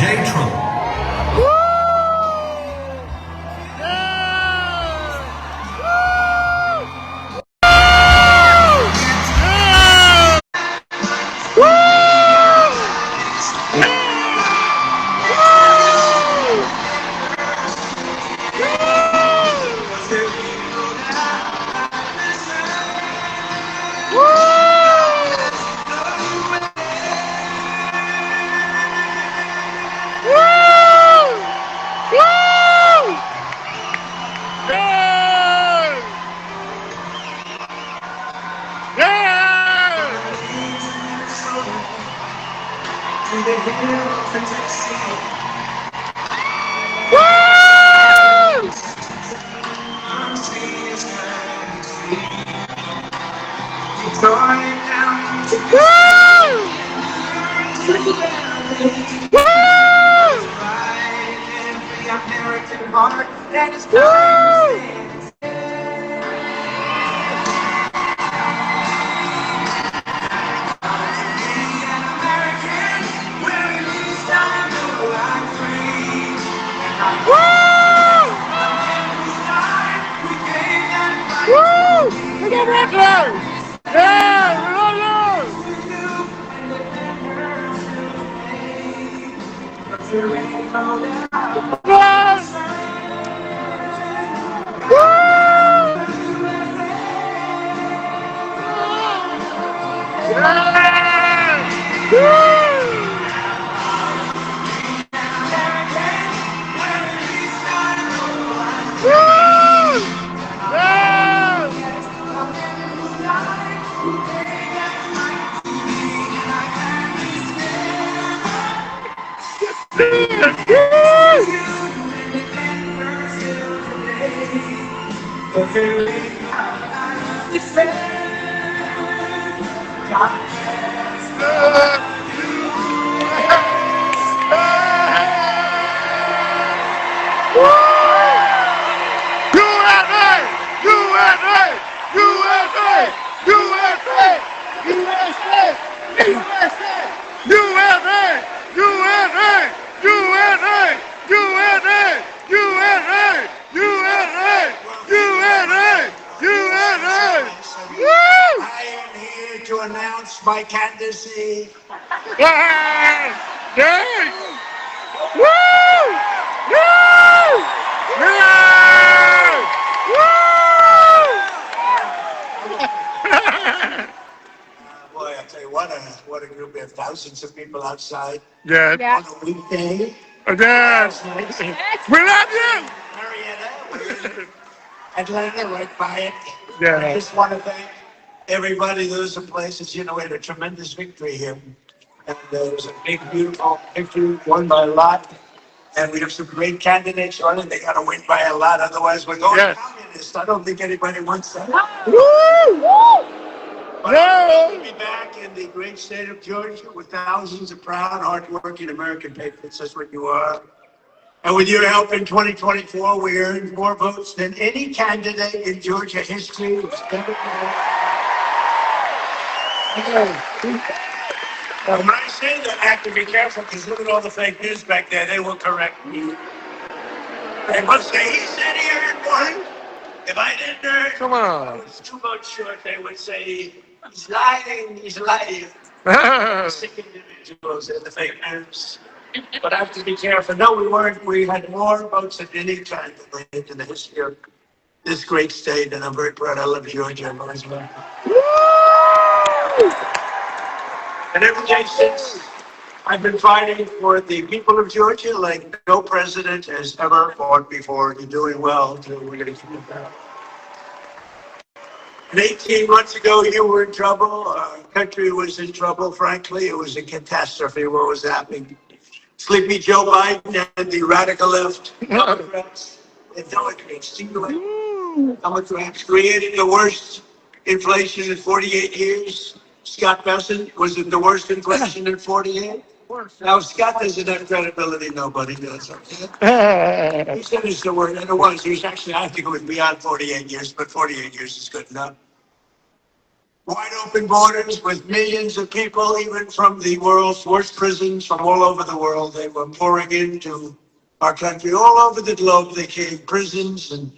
Binhvo-Ngoctrang. American heart that is coming. To announce my candidacy. Boy, I tell you what a group. We have thousands of people outside Yeah. on a weekday. Yes. We love you. Marietta, Atlanta, right by it. Yeah. I just want to thank everybody. Those are places, we had a tremendous victory here. And there was a big, beautiful victory won by a lot. And we have some great candidates running. They got to win by a lot. Otherwise, we're going communist. I don't think anybody wants that. But I'm glad to be back in the great state of Georgia with thousands of proud, hardworking American patriots. That's what you are. And with your help in 2024, we earned more votes than any candidate in Georgia history. When I say that, I have to be careful because look at all the fake news back there. They will correct me. They must say, he said he earned one. If I didn't earn, Come on. I was 2 votes short. They would say, he's lying, he's lying. Sick individuals and the fake news. But I have to be careful. No, we weren't. We had more votes than any candidate in the history of this great state, and I'm very proud. I love Georgia as well. And every day since, I've been fighting for the people of Georgia like no president has ever fought before. You're doing well. We're going to keep it down. And 18 months ago, you were in trouble. Our country was in trouble, frankly. It was a catastrophe what was happening. Sleepy Joe Biden and the radical left Democrats, Democrats created the worst inflation in 48 years. Scott Bessent, was it the worst inflation in 48? Now, if Scott doesn't have credibility, nobody does. He said it's the worst, and it was. He was actually, I think it was beyond 48 years, but 48 years is good enough. Wide open borders with millions of people, even from the world's worst prisons from all over the world. They were pouring into our country. All over the globe, they came. Prisons and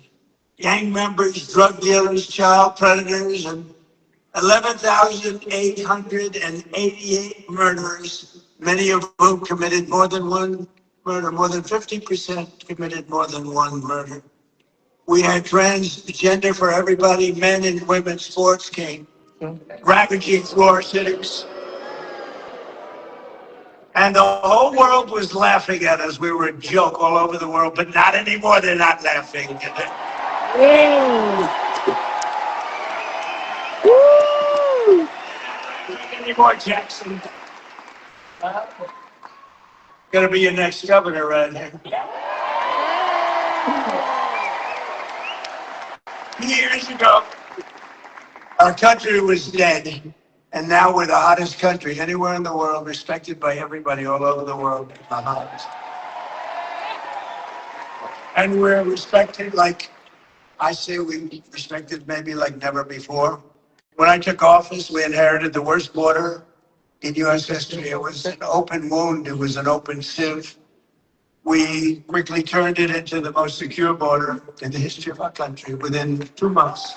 gang members, drug dealers, child predators, and 11,888 murderers, many of whom committed more than one murder. More than 50% committed more than one murder. We had transgender for everybody, men and women, sports came, ravaging floor cities. And the whole world was laughing at us. We were a joke all over the world, but not anymore. They're not laughing. Anymore, Jackson. Gonna be your next governor right here. Years ago, our country was dead, and now we're the hottest country anywhere in the world, respected by everybody all over the world. The hottest. And we're respected like, I say we respected maybe like never before. When I took office, we inherited the worst border in U.S. history. It was an open wound. It was an open sieve. We quickly turned it into the most secure border in the history of our country within 2 months.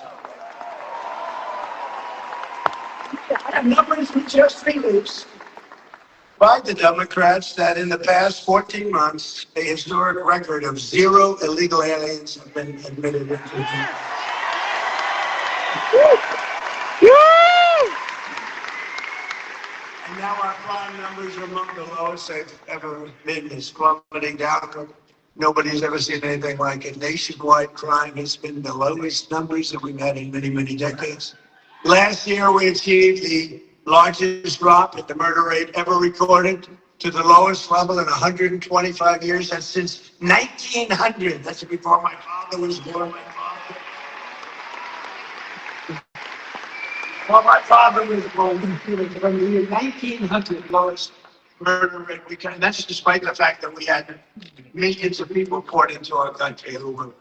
And numbers were just released by the Democrats that in the past 14 months, a historic record of 0 illegal aliens have been admitted into the country. And now our crime numbers are among the lowest they've ever been. It's plummeting down. Nobody's ever seen anything like it. Nationwide crime has been the lowest numbers that we've had in many, many decades. Last year, we achieved the largest drop in the murder rate ever recorded to the lowest level in 125 years. That's since 1900. That's before my father was born. Well, my father was born from the year 1900, lowest murder rate we can. That's despite the fact that we had millions of people poured into our country who were,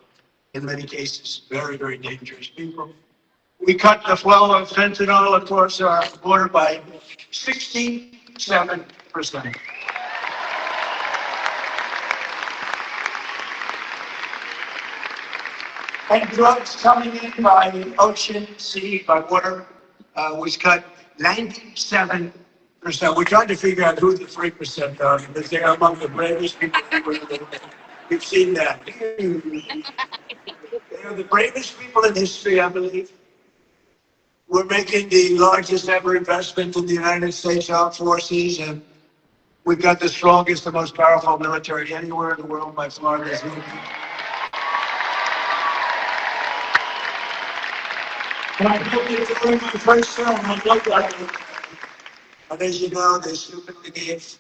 in many cases, very, very dangerous people. We cut the flow of fentanyl across our border by 67%. And drugs coming in by ocean, sea, by water was cut 97%. We're trying to figure out who the 3% are because they're among the bravest people in the world. We've seen that. They are the bravest people in history, I believe. We're making the largest ever investment in the United States Armed Forces, and we've got the strongest, the most powerful military anywhere in the world by far. There's no. And I built it during my first term. I looked like it. But as you know, they stupidly gave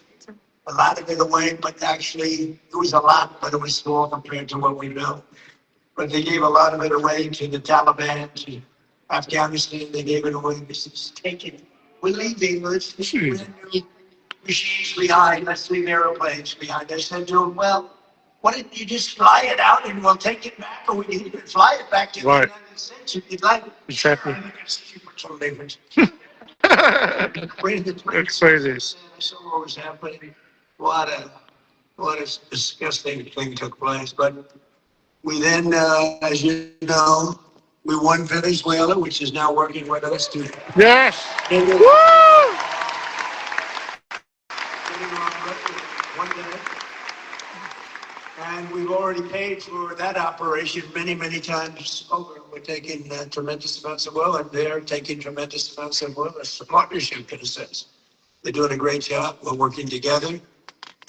a lot of it away, but actually it was a lot, but it was small compared to what we built. But they gave a lot of it away to the Taliban, to Afghanistan. They gave it away. This is taken. We're leaving. Let's leave machines behind. Let's leave airplanes behind. I said to them, well, why didn't you just fly it out and we'll take it back, or we can even fly it back to the United States if you'd like. Exactly. That's crazy. I saw what was happening. What a disgusting thing took place. But we then, as you know, we won Venezuela, which is now working with us to. Yes. Woo! And we've already paid for that operation many, many times over. We're taking tremendous amounts of oil, and they're taking tremendous amounts of oil. It's a partnership, in a sense. They're doing a great job. We're working together.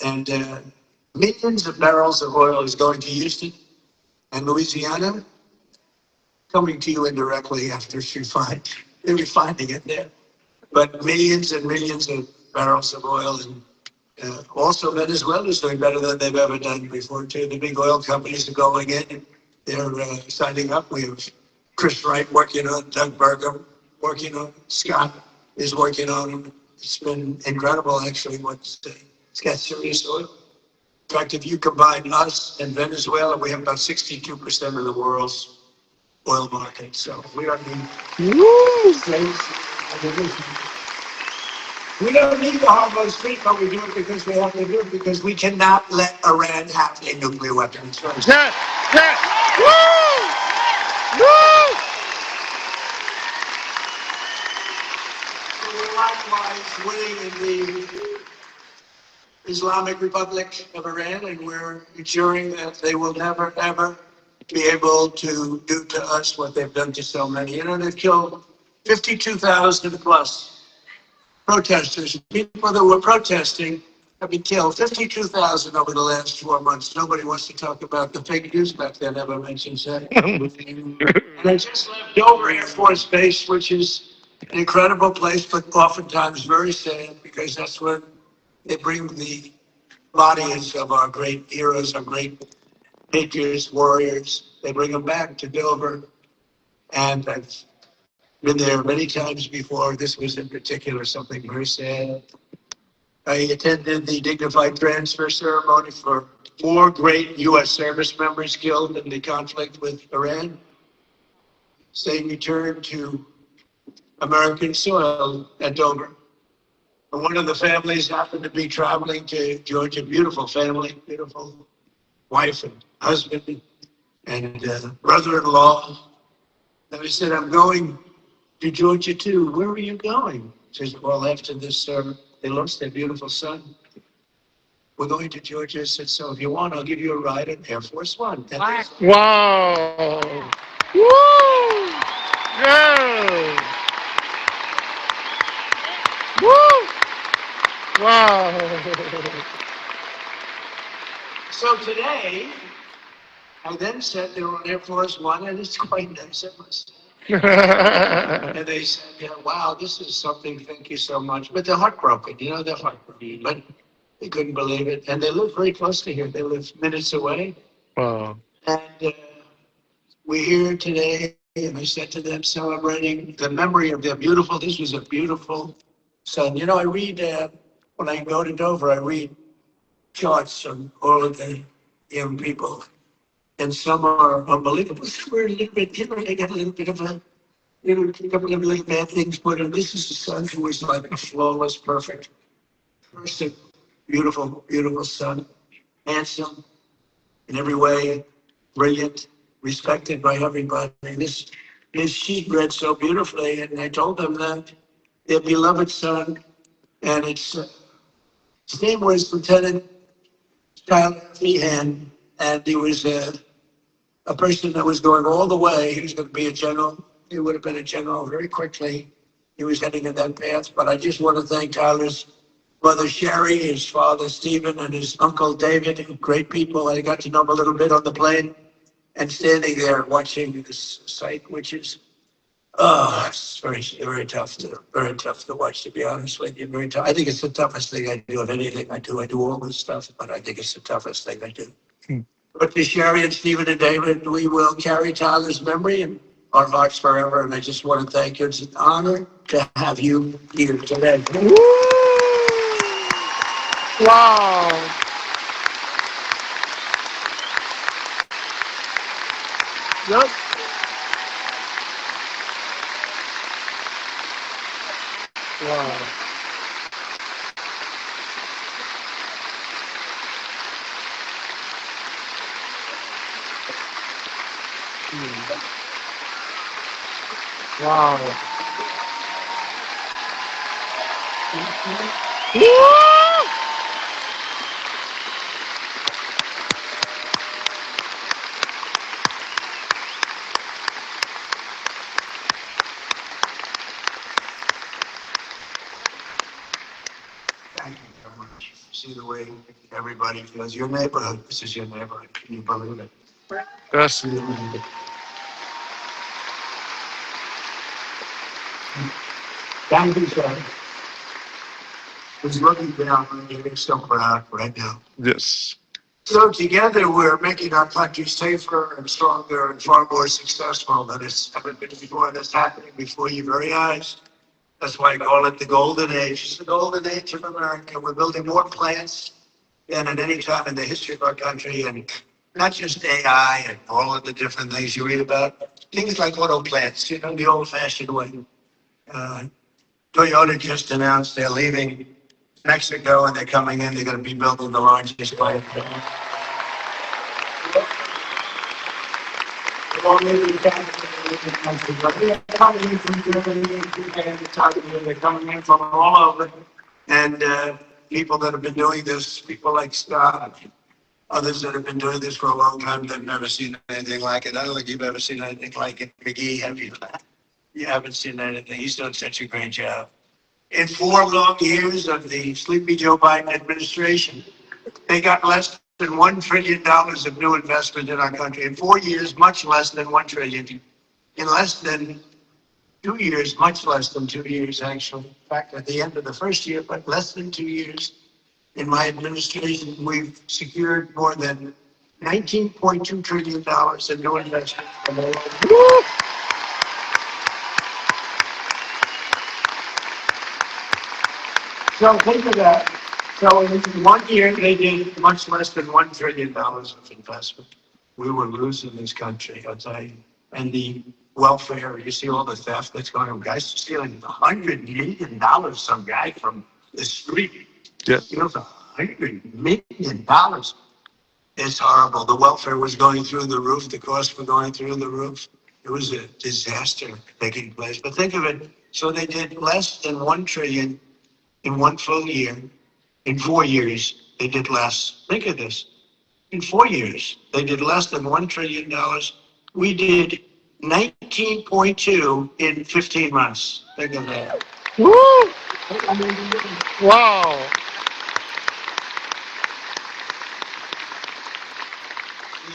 And millions of barrels of oil is going to Houston and Louisiana, coming to you indirectly after they're refining it there. But millions and millions of barrels of oil, and also Venezuela is doing better than they've ever done before too. The big oil companies are going in, they're signing up. We have Chris Wright working on, Doug Burgum working on, Scott is working on them. It's been incredible actually. It's got serious oil. In fact, if you combine us and Venezuela, we have about 62% of the world's oil market. So we are the We don't need the Hormuz Street, but we do it because we have to do it because we cannot let Iran have a nuclear weapon. It's very simple. Yeah, yeah. Woo! Woo! We're likewise winning in the Islamic Republic of Iran, and we're ensuring that they will never, ever be able to do to us what they've done to so many. You know, they've killed 52,000 plus protesters. People that were protesting have been killed. 52,000 over the last 4 months. Nobody wants to talk about the fake news back then, ever mentions that. And I just left Dover Air Force Base, which is an incredible place, but oftentimes very sad because that's where they bring the bodies of our great heroes, our great patriots, warriors. They bring them back to Dover. And I've been there many times before. This was in particular something very sad. I attended the dignified transfer ceremony for 4 great U.S. service members killed in the conflict with Iran. They returned to American soil at Dover. And one of the families happened to be traveling to Georgia. Beautiful family, beautiful wife and husband and brother-in-law. And I said, I'm going to Georgia too. Where are you going? She says, well, after this, they lost their beautiful son. We're going to Georgia. I said, so if you want, I'll give you a ride in Air Force One. Wow. Woo! Yeah. Woo! Wow. So today, I then said they were on Air Force One, and it's quite nice, I must say. And they said, yeah, wow, this is something, thank you so much. But they're heartbroken, you know, they're heartbroken. But they couldn't believe it. And they live very close to here. They live minutes away. Wow. And we're here today, and I said to them, celebrating the memory of their beautiful, this was a beautiful son. You know, I read, when I go to Dover, I read charts on all of the young people. And some are unbelievable. We're a little bit, you know, they got a little bit of a, you know, a couple of little bad things, but this is a son who was like a flawless, perfect person. Beautiful, beautiful son. Handsome in every way, brilliant, respected by everybody. This sheet read so beautifully, and I told them that their beloved son, and his name was Lieutenant Tyler Feehan, and he was a person that was going all the way. He was going to be a general. He would have been a general very quickly. He was heading in that path. But I just want to thank Tyler's mother Sherry, his father Stephen, and his uncle David, great people. I got to know them a little bit on the plane, and standing there watching this sight, which is, oh, it's very tough to watch, to be honest with you. Very tough. I think it's the toughest thing I do of anything I do. I do all this stuff, but I think it's the toughest thing I do. But to Sherry and Stephen and David, we will carry Tyler's memory in our hearts forever. And I just want to thank you. It's an honor to have you here today. Woo! Wow. Yep. Wow. Wow. Woo! Thank you very much. See the way everybody feels. Your neighborhood. This is your neighborhood. Can you believe it? Yes. Thank you, sir. He's looking down and getting so proud right now. Yes. So together we're making our country safer and stronger and far more successful than it's ever been before. That's happening before your very eyes. That's why I call it the golden age. It's the golden age of America. We're building more plants than at any time in the history of our country, and not just AI and all of the different things you read about. Things like auto plants, you know, the old-fashioned way. Toyota just announced they're leaving Mexico and they're coming in. They're going to be building the largest plant. They're coming in from Germany, they're coming in from all over. And people that have been doing this, people like Scott, others that have been doing this for a long time, they've never seen anything like it. I don't think you've ever seen anything like it. McGee, have you? You haven't seen anything. He's done such a great job. In 4 long years of the Sleepy Joe Biden administration, they got less than $1 trillion of new investment in our country. In 4 years, much less than $1 trillion. In less than 2 years, much less than 2 years, actually. In fact, at the end of the first year, but less than 2 years, in my administration, we've secured more than $19.2 trillion in new investment. So think of that. So in 1 year, they did much less than $1 trillion of investment. We were losing this country, I'll tell you. And the welfare, you see all the theft that's going on. Guys stealing $100 million, some guy from the street. Yeah. You know, $100 million. It's horrible. The welfare was going through the roof. The costs were going through the roof. It was a disaster taking place. But think of it. So they did less than $1 trillion in 1 full year. In 4 years, they did less. Think of this. In 4 years, they did less than $1 trillion. We did 19.2 in 15 months. Think of that. Woo! Wow.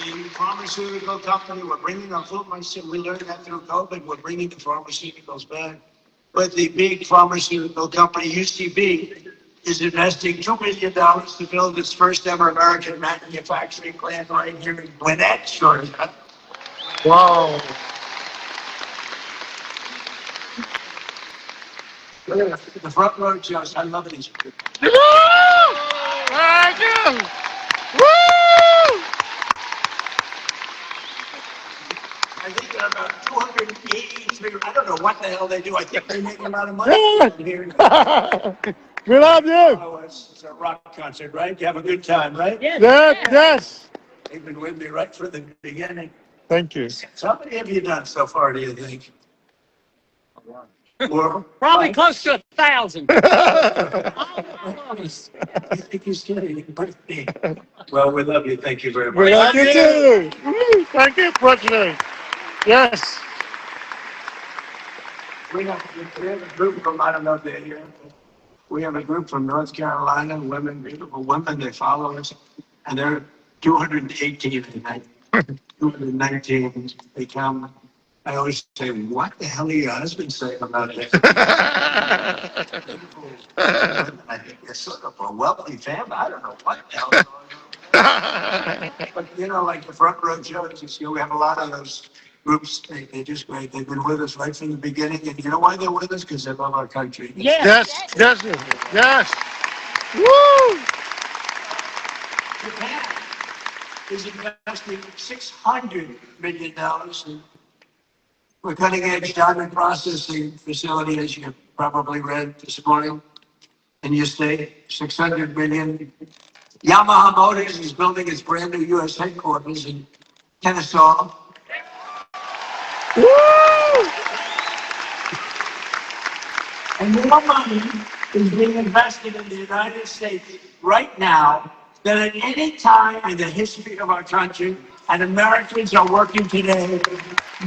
The pharmaceutical company, we're bringing our food. We learned that through COVID. We're bringing the pharmaceuticals back. But the big pharmaceutical company, UCB, is investing $2 billion to build its first ever American manufacturing plant right here in Gwinnett, Georgia. Wow. The front row shows. I love these people. Woo! Thank you. Woo! I think there are about 283. I don't know what the hell they do. I think they make a lot of money here. We love you. Oh, it's a rock concert, right? You have a good time, right? Yes, yes. They've been with me right from the beginning. Thank you. So how many have you done so far, do you think? Or Probably close to 1,000. I think he's kidding. Birthday. Well, we love you. Thank you very much. We love you too. Woo! Thank you, President. Yes. We have a group from, I don't know if they're here. We have a group from North Carolina, women, beautiful women, they follow us. And they're 218 tonight. 219, they come. I always say, what the hell are your husband saying about that? I think they're sort of a wealthy family. I don't know what the hell is going on. But, you know, like the front row shows, you see, we have a lot of those groups. They're just great. They've been with us right from the beginning. And you know why they're with us? Because they love our country. Yes, yes, yes. Woo! Japan is investing $600 million in a cutting-edge diamond processing facility, as you probably read this morning in your state. $600 million. Yamaha Motors is building its brand new U.S. headquarters in Kennesaw. Woo! And more money is being invested in the United States right now than at any time in the history of our country. And Americans are working today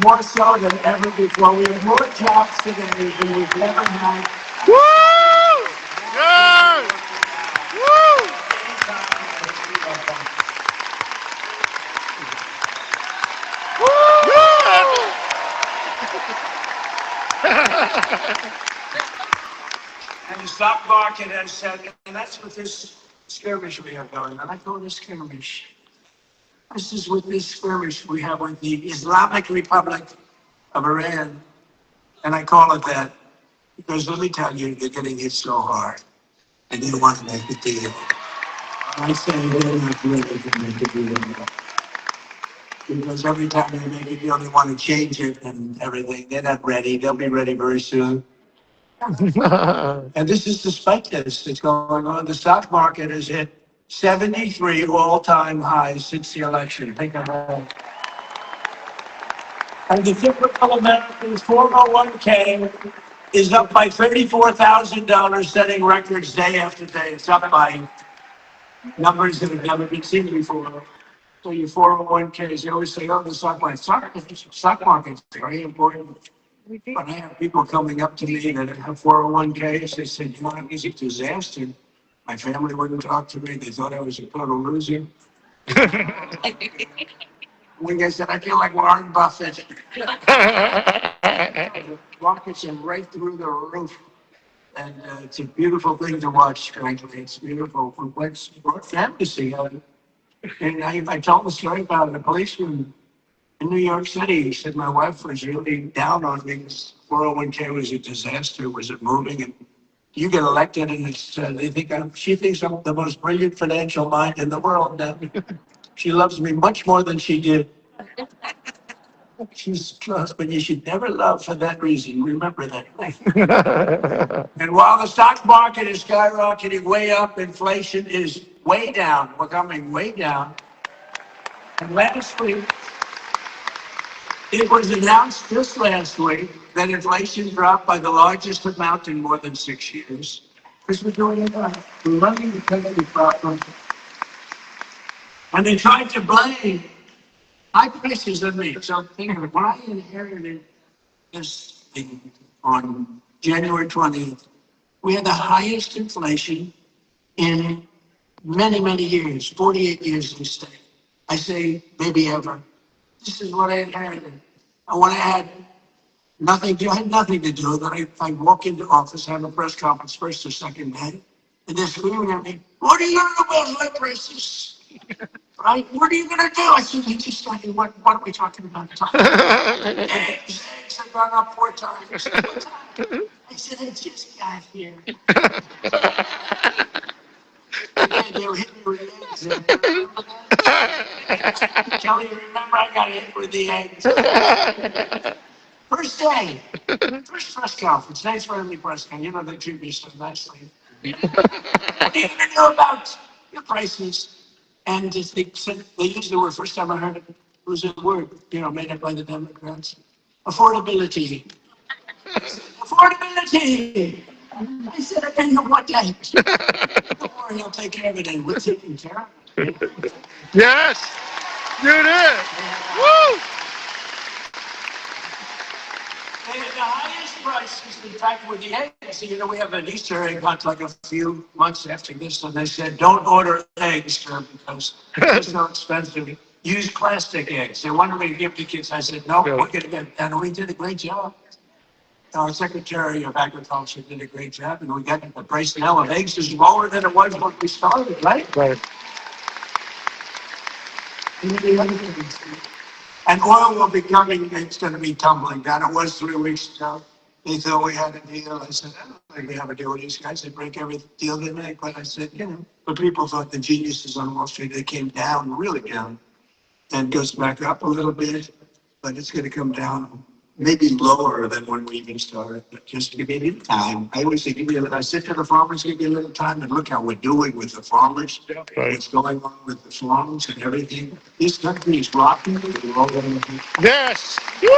more so than ever before. We have more jobs today than we've ever had. Woo! Yes! Woo! And the stock market has said, and that's what this skirmish we have going on. I call this skirmish. This is what this skirmish we have with the Islamic Republic of Iran. And I call it that because let me tell you, they're getting hit so hard. And they want to make a deal. I say they're not ready to make a deal. Because every time they make a deal, they want to change it and everything. They're not ready. They'll be ready very soon. And this is despite this that's going on. The stock market has hit 73 all-time highs since the election. Think of that. And the typical American's 401k is up by $34,000, setting records day after day. It's up by numbers that have never been seen before. So your 401ks, you always say, oh, the stock market's very important. But I have people coming up to me that have 401ks. They said, you know, it was a disaster. My family wouldn't talk to me. They thought I was a total loser. When I said, I feel like Warren Buffett. Rockets are right through the roof. And it's a beautiful thing to watch, frankly. It's beautiful. It's fantasy. And I told the story about a policeman in New York City. He said, my wife was really down on me. 401k was a disaster. Was it moving? And you get elected, and it's, she thinks I'm the most brilliant financial mind in the world. Now, she loves me much more than she did. She's close, but you should never love for that reason. Remember that. And while the stock market is skyrocketing way up, inflation is way down. We're coming way down. And last week, it was announced just last week that inflation dropped by the largest amount in more than 6 years. Because we're doing it right. We're running the country properly. And they tried to blame high prices on me. So think of it. When I inherited this thing on January 20th, we had the highest inflation in many, many years, 48 years in state. I say maybe ever. This is what I inherited. And when I had nothing to do with it, I walk into office, have a press conference first or second day, and they're screaming at me, what are you going to do about high prices? Right? What are you going to do? I said, you just started, what are we talking about? Eggs have gone up 4 times. I said, I just got here. And they were hitting me with eggs. Kelly, remember I got hit with the eggs. First day, first press conference. Thanks for having me, press conference. You know, they treat me so nicely. What are you going to do about your prices? And they said, they used the word, first time I heard it, was a word, made up by the Democrats. Affordability. Affordability. I said, I've been here one day. Don't worry, I'll take care of it. And we're taking care of it. Yes, you did. Woo! They had the highest prices, in fact, with the eggs. We have an Easter egg hunt like a few months after this, and they said, don't order eggs, sir, because it's so expensive. Use plastic eggs. They wanted me to give the kids. I said, no, we're going to get, and we did a great job. Our Secretary of Agriculture did a great job, and we got the price now of eggs is lower than it was when we started, right? Right. And oil will be coming, it's going to be tumbling down. It was 3 weeks ago. They thought we had a deal. I said, I don't think we have a deal with these guys. They break every deal they make. But I said, but people thought the geniuses on Wall Street, they came down, really down, and goes back up a little bit. But it's going to come down maybe lower than when we even started. But just give me time. I always say, I sit to the farmers, give me a little time and look how we're doing with the farmers. Right. What's going on with the farms and everything. This country is rocking. Yes. Woo!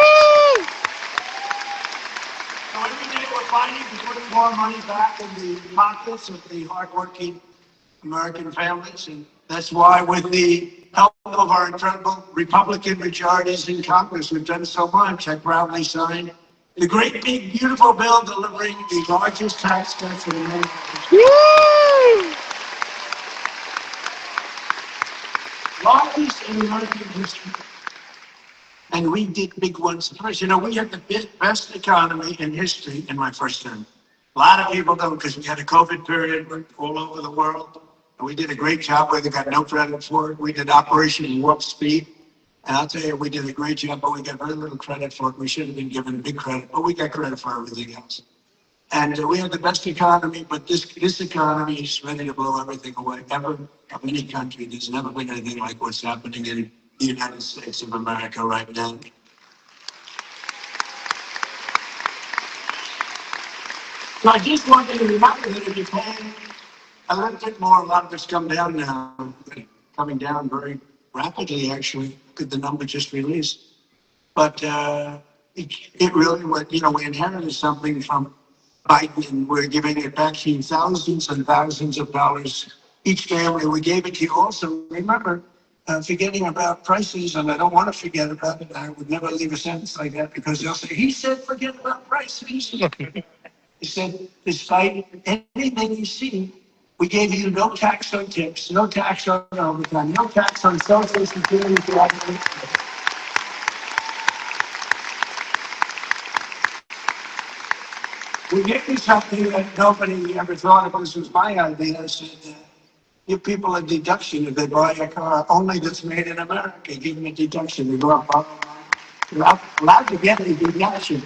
So every day we're fighting to put more money back in the pockets of the hardworking American families. And that's why with the help of our incredible Republican majorities in Congress, we've done so much. I proudly signed the great, big, beautiful bill delivering the largest tax cut for the nation. Woo! Largest in American history. And we did big ones first. We had the best economy in history in my first term. A lot of people don't, because we had a COVID period all over the world. And we did a great job where they got no credit for it. We did Operation Warp Speed. And I'll tell you, we did a great job, but we got very little credit for it. We should have been given big credit, but we got credit for everything else. And we had the best economy, but this economy is ready to blow everything away. Ever of any country, there's never been anything like what's happening in the United States of America right now. So I just want you to remember that if you pay electric more, a lot of it's come down now, coming down very rapidly, actually. Look at the number just released. But it really went, we inherited something from Biden and we're giving it back to you thousands and thousands of dollars each family. We gave it to you also. Remember, forgetting about prices, and I don't want to forget about it. I would never leave a sentence like that because they'll say, he said, forget about prices. He said, despite anything you see, we gave you no tax on tips, no tax on overtime, no tax on social security. We gave you something that nobody ever thought of. This was my idea. I said, give people a deduction if they buy a car only that's made in America. Give them a deduction. They go up, you're allowed to get a deduction.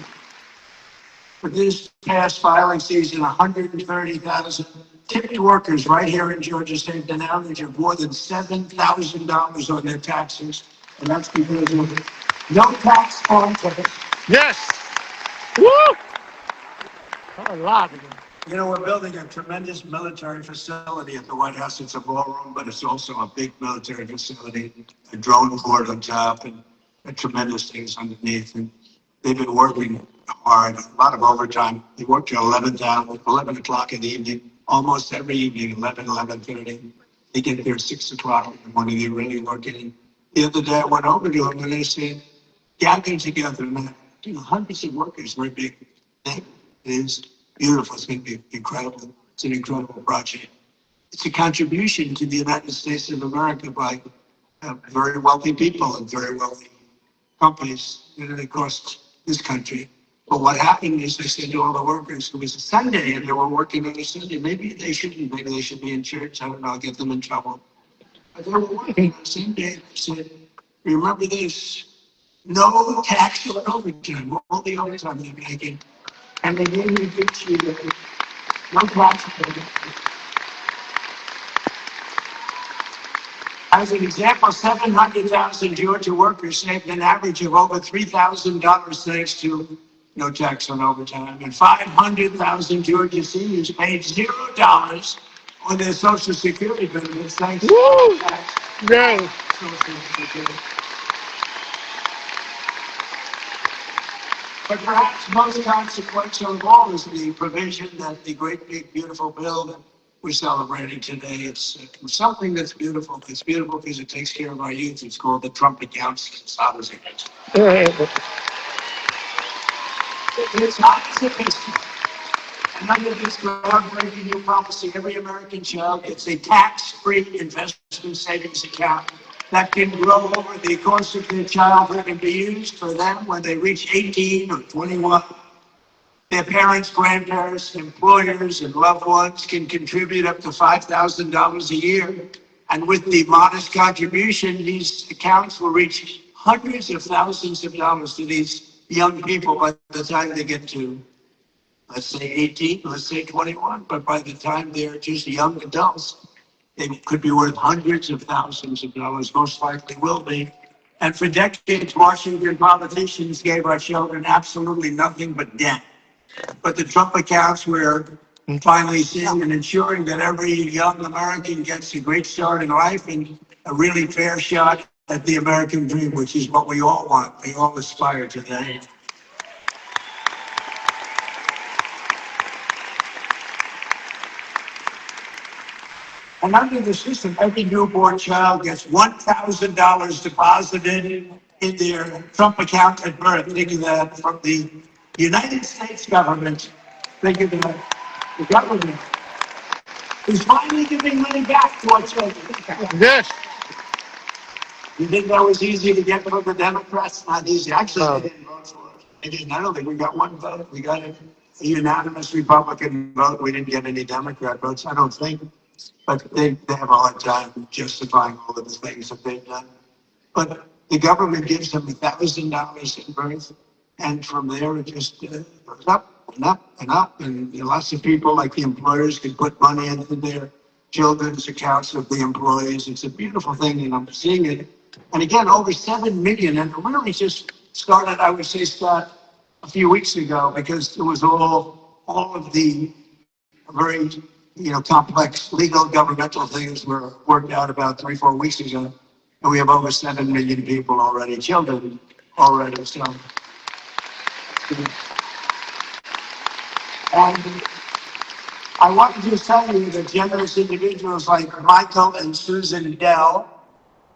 For this past filing season, 130,000 tipped workers right here in Georgia saved an average of more than $7,000 on their taxes. And that's because of no tax on tips. Yes. Woo! A lot of them. We're building a tremendous military facility at the White House. It's a ballroom, but it's also a big military facility, a drone port on top, and tremendous things underneath. And they've been working hard, a lot of overtime. They work till 11 o'clock in the evening, almost every evening, 11:30. They get there at 6 o'clock in the morning. They're really working. The other day I went over to them and they said, gathering together, and hundreds of workers, very big thing. It is beautiful. It's going to be incredible. It's an incredible project. It's a contribution to the United States of America by very wealthy people and very wealthy companies. And it costs this country. But what happened is they said to all the workers, it was a Sunday and they were working on a Sunday. Maybe they shouldn't. Maybe they should be in church. I don't know. I'll get them in trouble. But they were working on the same day. They said, remember this, no tax on overtime, all the overtime they're making. And they gave me a big sheet of it. No tax. As an example, 700,000 Georgia workers saved an average of over $3,000 thanks to no tax on overtime. And 500,000 Georgia seniors paid $0 on their Social Security benefits thanks to no tax. No. Social Security. But perhaps most consequential of all is the provision that the great, big, beautiful bill that we're celebrating today. It's something that's beautiful. It's beautiful because it takes care of our youth. It's called the Trump Accounts Consolidation. It's not sophisticated. And under this groundbreaking new policy, every American child gets a tax-free investment savings account that can grow over the course of their childhood and be used for them when they reach 18 or 21. Their parents, grandparents, employers, and loved ones can contribute up to $5,000 a year. And with the modest contribution, these accounts will reach hundreds of thousands of dollars to these young people by the time they get to, let's say 18, let's say 21. But by the time they're just young adults, they could be worth hundreds of thousands of dollars, most likely will be. And for decades, Washington politicians gave our children absolutely nothing but debt. But the Trump accounts were finally seeing and ensuring that every young American gets a great start in life and a really fair shot at the American dream, which is what we all want. We all aspire to that. And under the system, every newborn child gets $1,000 deposited in their Trump account at birth. Think of that, from the United States government. Think of that. The government is finally giving money back to our children. Yes. You think that was easy to get from the Democrats? Not easy. Actually, they didn't vote for it. I don't think we got one vote. We got a unanimous Republican vote. We didn't get any Democrat votes, I don't think. But they have a hard time justifying all of the things that they've done. But the government gives them $1,000 at birth, and from there it just goes up and up and up. And lots of people, like the employers, can put money into their children's accounts of the employees. It's a beautiful thing, and I'm seeing it. And again, over 7 million, and it really just started, I would say, a few weeks ago, because it was all all of the very, complex legal governmental things were worked out about 3, 4 weeks ago. And we have over 7 million people already, children already. So, and I wanted to tell you that generous individuals like Michael and Susan Dell,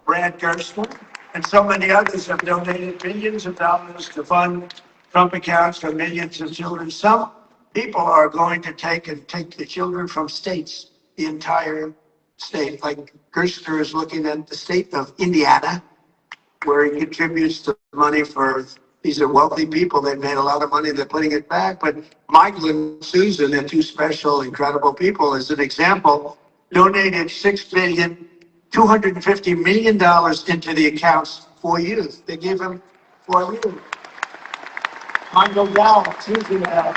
Brad Gerstner, and so many others have donated millions of dollars to fund Trump accounts for millions of children. Some people are going to take the children from states, the entire state. Like Gerstner is looking at the state of Indiana, where he contributes the money for, these are wealthy people. They've made a lot of money. They're putting it back. But Michael and Susan, they're two special, incredible people. As an example, donated $6,250 million into the accounts for youth. They gave them for youth. Michael Dow, Susan Dow,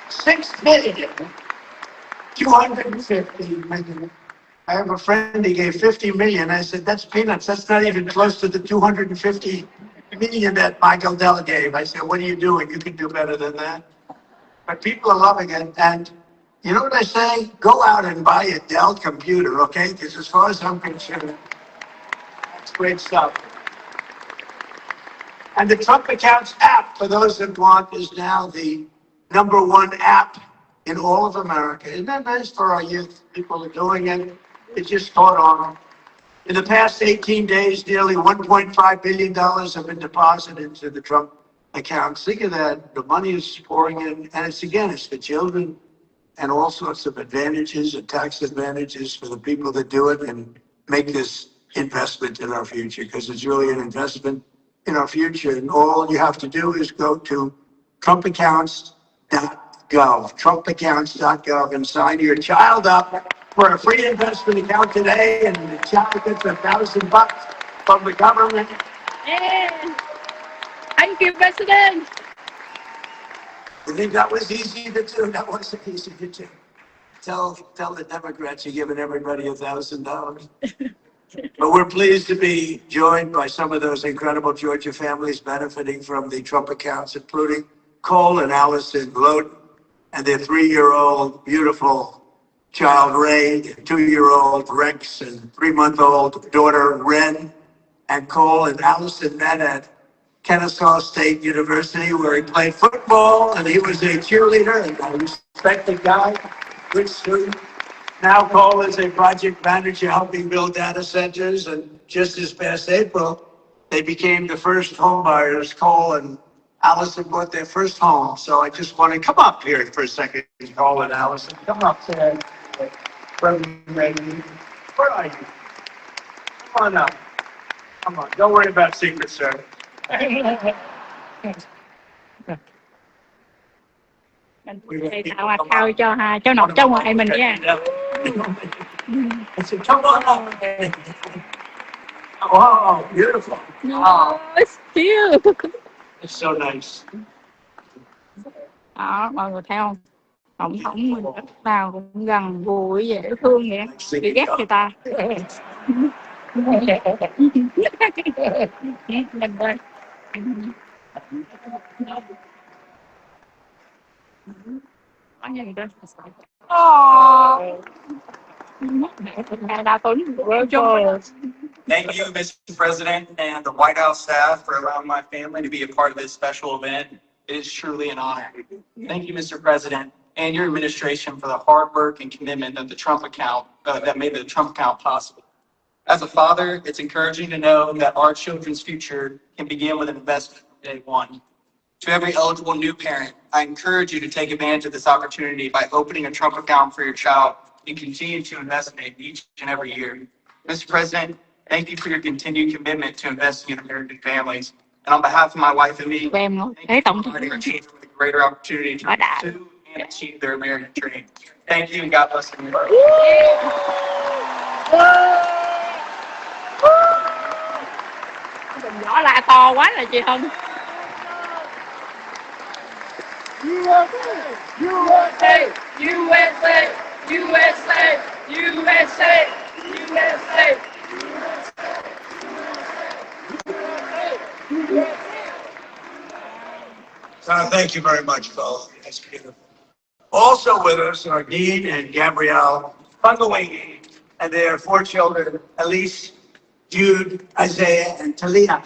$6,250 million. I have a friend, he gave 50 million. I said, that's peanuts. That's not even close to the 250 million that Michael Dell gave. I said, what are you doing? You can do better than that. But people are loving it. And you know what I say? Go out and buy a Dell computer, okay? Because as far as I'm concerned, that's great stuff. And the Trump Accounts app, for those that want, is now the #1 app in all of America. Isn't that nice for our youth? People are doing it. It just caught on. In the past 18 days, nearly $1.5 billion have been deposited into the Trump accounts. Think of that. The money is pouring in. And it's the children and all sorts of advantages and tax advantages for the people that do it and make this investment in our future, because it's really an investment in our future. And all you have to do is go to trumpaccounts.gov, trumpaccounts.gov, and sign your child up for a free investment account today, and the child gets $1,000 from the government. Yeah. Thank you, President. You think that was easy to do? That wasn't easy to do. Tell the Democrats you're giving everybody $1,000. But we're pleased to be joined by some of those incredible Georgia families benefiting from the Trump accounts, including Cole and Allison Loden and their 3-year-old beautiful child Ray, 2-year-old Rex, and 3-month-old daughter Ren. And Cole and Allison met at Kennesaw State University, where he played football, and he was a cheerleader and a respected guy, good student. Now Cole is a project manager helping build data centers, and just this past April, they became the first home buyers. Cole and Allison bought their first home. So I just want to come up here for a second, Cole and Allison. Come up there. Where are you? Come on up. Come on. Don't worry about Secret Service. Thầy tạo account cho cháu Ngọc cháu ngoại mình nha. I said, come on up. Oh, beautiful. No, it's cute. It's so nice. Đó, mọi người thấy không? Tổng thống mình lúc nào cũng gần gũi dễ thương vậy. Bị ghét người ta. Mình ơi. Có nhìn đây. Thank you, Mr. President, and the White House staff for allowing my family to be a part of this special event. It is truly an honor. Thank you, Mr. President, and your administration for the hard work and commitment of the Trump account that made the Trump account possible. As a father, it's encouraging to know that our children's future can begin with an investment from day one. To every eligible new parent, I encourage you to take advantage of this opportunity by opening a Trump account for your child and continue to invest in it each and every year. Mr. President, thank you for your continued commitment to investing in American families. And on behalf of my wife and me, thank you for providing our children with a greater opportunity to pursue and achieve their American dream. Thank you, and God bless everybody. Đừng nhỏ la to quá là chị Hân. USA, USA, USA, USA, USA, USA. Thank you very much, Cole. That's beautiful. Also with us are Dean and Gabrielle Binhvo-Ngoctrang and their 4 children, Elise, Jude, Isaiah, and Talia,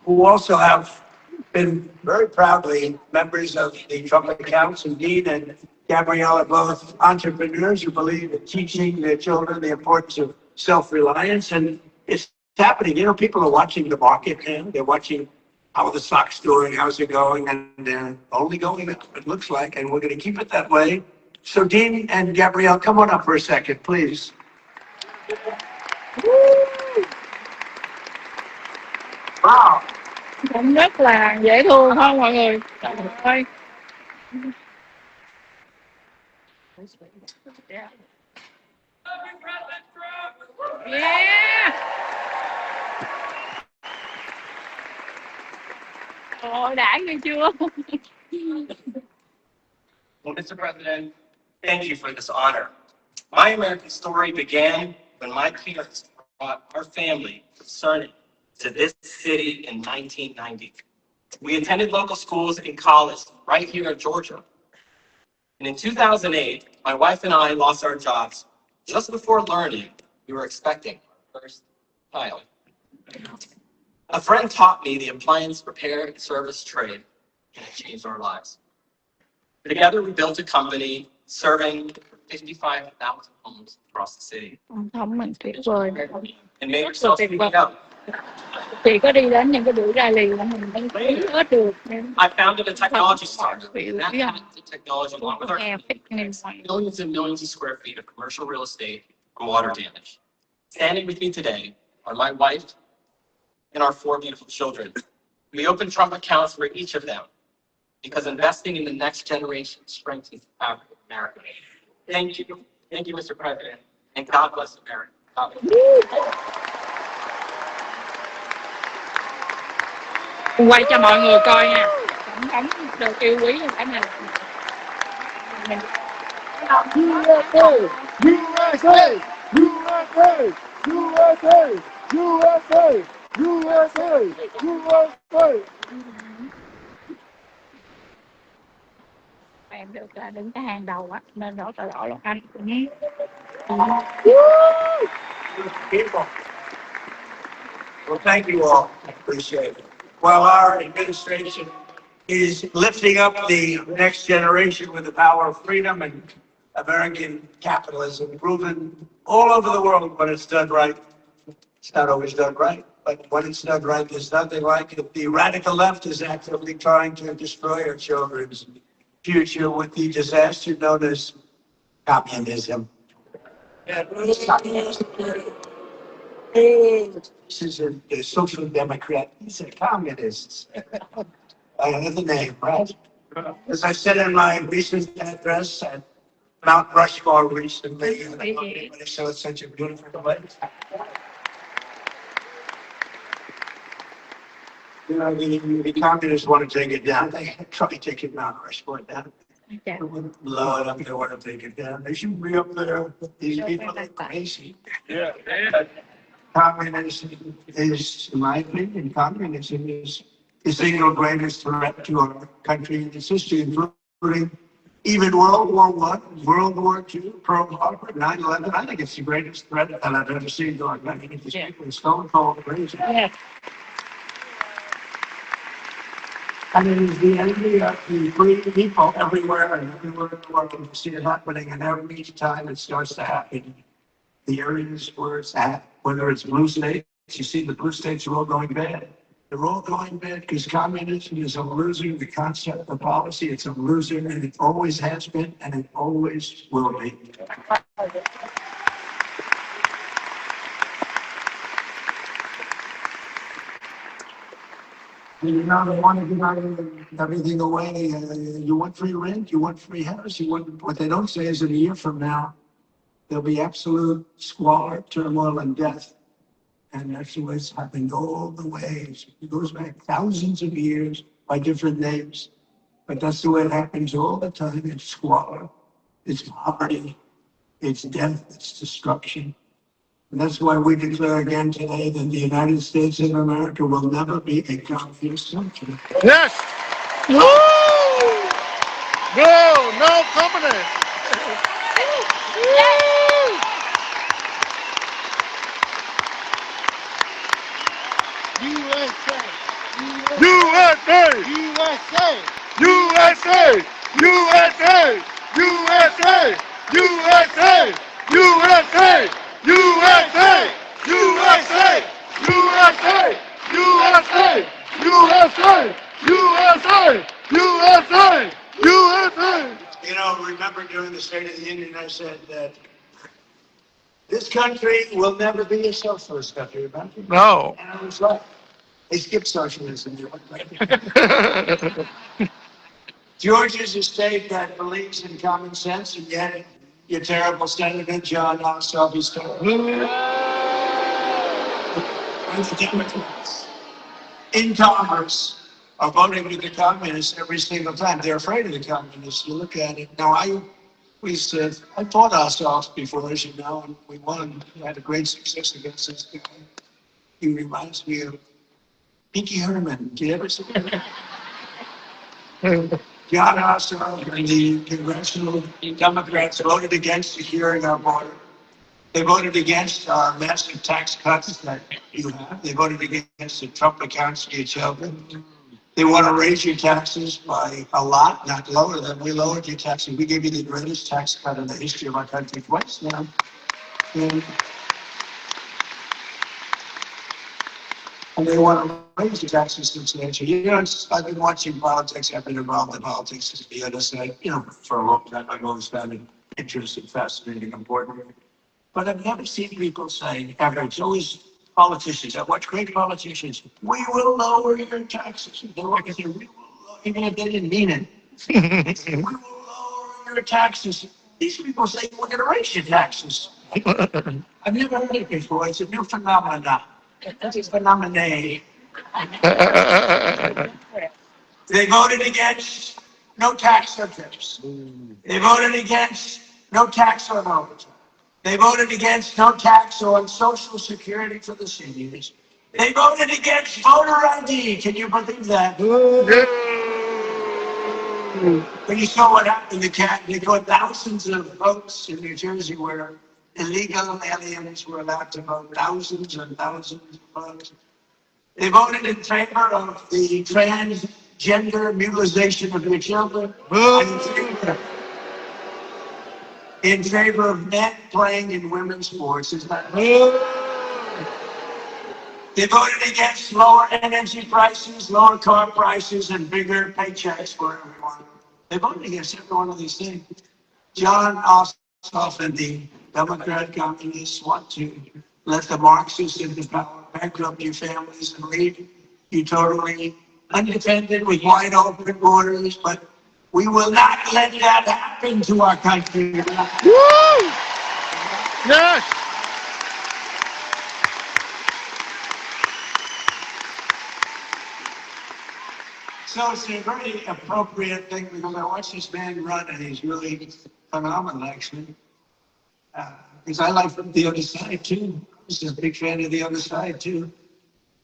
who also have been very proudly members of the Trumpet Accounts. And Dean and Gabrielle are both entrepreneurs who believe in teaching their children the importance of self-reliance. And it's happening. You know, people are watching the market now. They're watching how the stock's doing, how's it going, and they're only going up, it looks like, and we're going to keep it that way. So Dean and Gabrielle, come on up for a second, please. Wow. Cũng rất là dễ thương không mọi người? Trời ơi. Yeah. Ôi, đã nghe chưa? Well, Mr. President, thank you for this honor. My American story began when my parents brought our family from Cerny to this city in 1990. We attended local schools and college right here in Georgia. And in 2008, my wife and I lost our jobs just before learning we were expecting our first child. A friend taught me the appliance repair and service trade, and it changed our lives. Together, we built a company serving 55,000 homes across the city. Không, mình tuyệt vời. And made ourselves speak out. Chị có đi đến những cái buổi rally của mình mới biết hết được. I founded a technology startup. And that patented technology, along with our millions and millions of square feet of commercial real estate from water damage. Standing with me today are my wife and our 4 beautiful children. We opened Trump accounts for each of them because investing in the next generation strengthens the fabric of America. Thank you. Thank you, Mr. President. And God bless America. God bless. Quay cho mọi người coi nha. Tổng thống được yêu quý như thế này. USA! USA! USA! USA! USA! USA! USA! Em được là đứng cái hàng đầu á, nên rõ là anh cũng People. Well, thank you all. I appreciate it. While our administration is lifting up the next generation with the power of freedom and American capitalism, proven all over the world when it's done right. It's not always done right, but when it's done right, there's nothing like it. The radical left is actively trying to destroy our children's future with the disaster known as communism. This is a social democrat. These are communists. Another name, right? As I said in my recent address at Mount Rushmore recently, everybody saw it's such a beautiful place. You know, the communists want to take it down. They try taking Mount Rushmore down. They wouldn't blow it up. They want to take it down. They should be up there. These people are crazy. Yeah. Communism is, in my opinion, communism is the single greatest threat to our country in its history, including even World War I, World War II, Pearl Harbor, 9/11. I think it's the greatest threat that I've ever seen to our country. These people are stone cold crazy. yeah. And it is the enemy of the free people everywhere and everywhere in the world. You see it happening, and every time it starts to happen, the areas where it's at, whether it's blue states, you see the blue states are all going bad. They're all going bad because communism is a loser. The concept of policy, it's a loser, and it always has been, and it always will be. You know, they want to give everything away. You want free rent, you want free house, you want, what they don't say is in a year from now, there'll be absolute squalor, turmoil, and death. And that's what's happened all the way. It goes back thousands of years by different names. But that's the way it happens all the time. It's squalor, it's poverty, it's death, it's destruction. And that's why we declare again today that the United States of America will never be a communist country. Yes! No company. USA. USA. USA. USA. USA. USA. USA. USA. USA. USA. USA. USA. USA. USA. USA. USA. You know, remember during the State of the Union, I said that this country will never be a socialist country, remember? No. And I was right. They skipped socialism. They went right. Georgia's a state that believes in common sense, and yet your terrible Senator John Ossoff is still. And the Democrats in Congress are voting with the communists every single time. They're afraid of the communists. You look at it. Now, I fought Ossoff before, as you know, and we won. We had a great success against this guy. He reminds me of Pinky Herman. Did you ever see that? John Ossoff and the congressional Democrats voted against securing our border. They voted against our massive tax cuts that you have. They voted against the Trump accounts for your children. They want to raise your taxes by a lot, not lower them. We lowered your taxes. We gave you the greatest tax cut in the history of our country twice now. And they want to raise the taxes substantially. You know, I've been watching politics. I've been involved in politics as the other side, you know, for a long time. I've always found it interesting, fascinating, important. But I've never seen people say, ever, it's always politicians. I watch great politicians. We will lower your taxes. They want to say, we will lower, even if they didn't mean it. They say, we will lower your taxes. These people say, we're going to raise your taxes. I've never heard it before. It's a new phenomenon. That's a phenomenon. They voted against no tax on trips. They voted against no tax on overtime. They voted against no tax on Social Security for the seniors. They voted against voter ID. Can you believe that? When you saw what happened, they got thousands of votes in New Jersey where illegal aliens were allowed to vote, thousands and thousands of votes. They voted in favor of the transgender mutilization of your children. In favor of men playing in women's sports. Is that They voted against lower energy prices, lower car prices, and bigger paychecks for everyone. They voted against every one of these things. John Ossoff and the Democrat communists want to let the Marxists into power, bankrupt your families, and leave you totally undefended with wide open borders, but we will not let that happen to our country. Woo! Yes! So it's a very appropriate thing because I watched this man run and he's really phenomenal, actually. Because I like the other side too. I was a big fan of the other side too.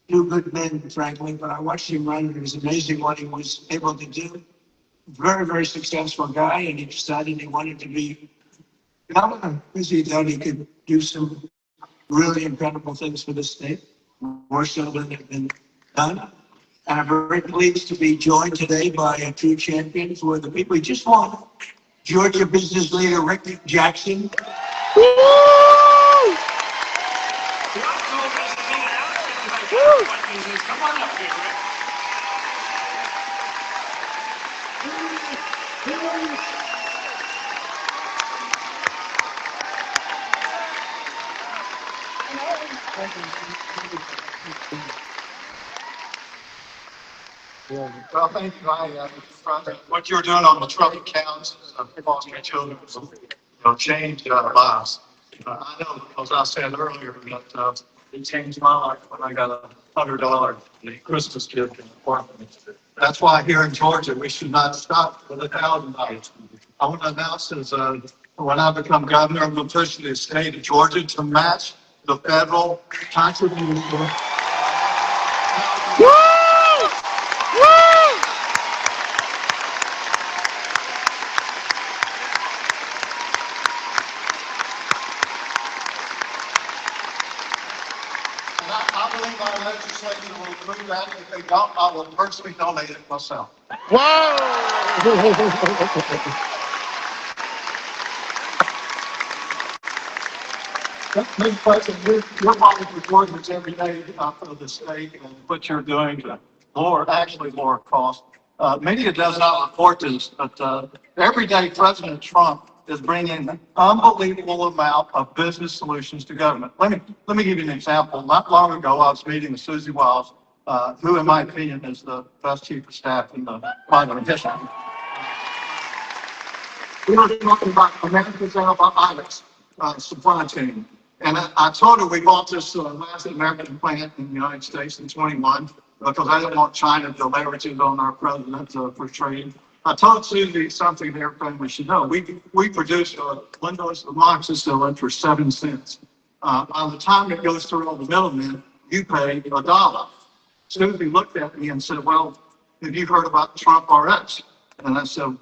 Two good men, frankly, but I watched him run and it was amazing what he was able to do. Very, very successful guy, and he decided he wanted to be governor because he thought he could do some really incredible things for the state, more so than have been done. And I'm very pleased to be joined today by a true champion for the people. We just won. Georgia business leader Rick Jackson. Woo! Come on up here, Rick. Well, thank you. What you're doing on the Trump accounts is fostering children, change lives. I know because I said earlier that it changed my life when I got $100 Christmas gift in the apartment. That's why here in Georgia we should not stop with $1,000. I want to announce as when I become governor, I'm going to push the state of Georgia to match the federal contribution. I believe our legislature will approve that. If they don't, I will personally donate it myself. Whoa! Mr. President, you're fighting for Georgians every day for the state and what you're doing to lower costs. Media does not report this, but every day President Trump is bringing an unbelievable amount of business solutions to government. Let me give you an example. Not long ago, I was meeting with Susie Wiles, who, in my opinion, is the best chief of staff in the modern history. We were talking about America's antibiotics supply chain. And I told her we bought this last American plant in the United States in 21 because I didn't want China to leverage it on our president for trade. I told Susie something that everybody should know. We produce Windows amoxicillin for 7 cents. By the time it goes through all the middlemen, you pay $1. Susie looked at me and said, "Well, have you heard about Trump RX?" And I said,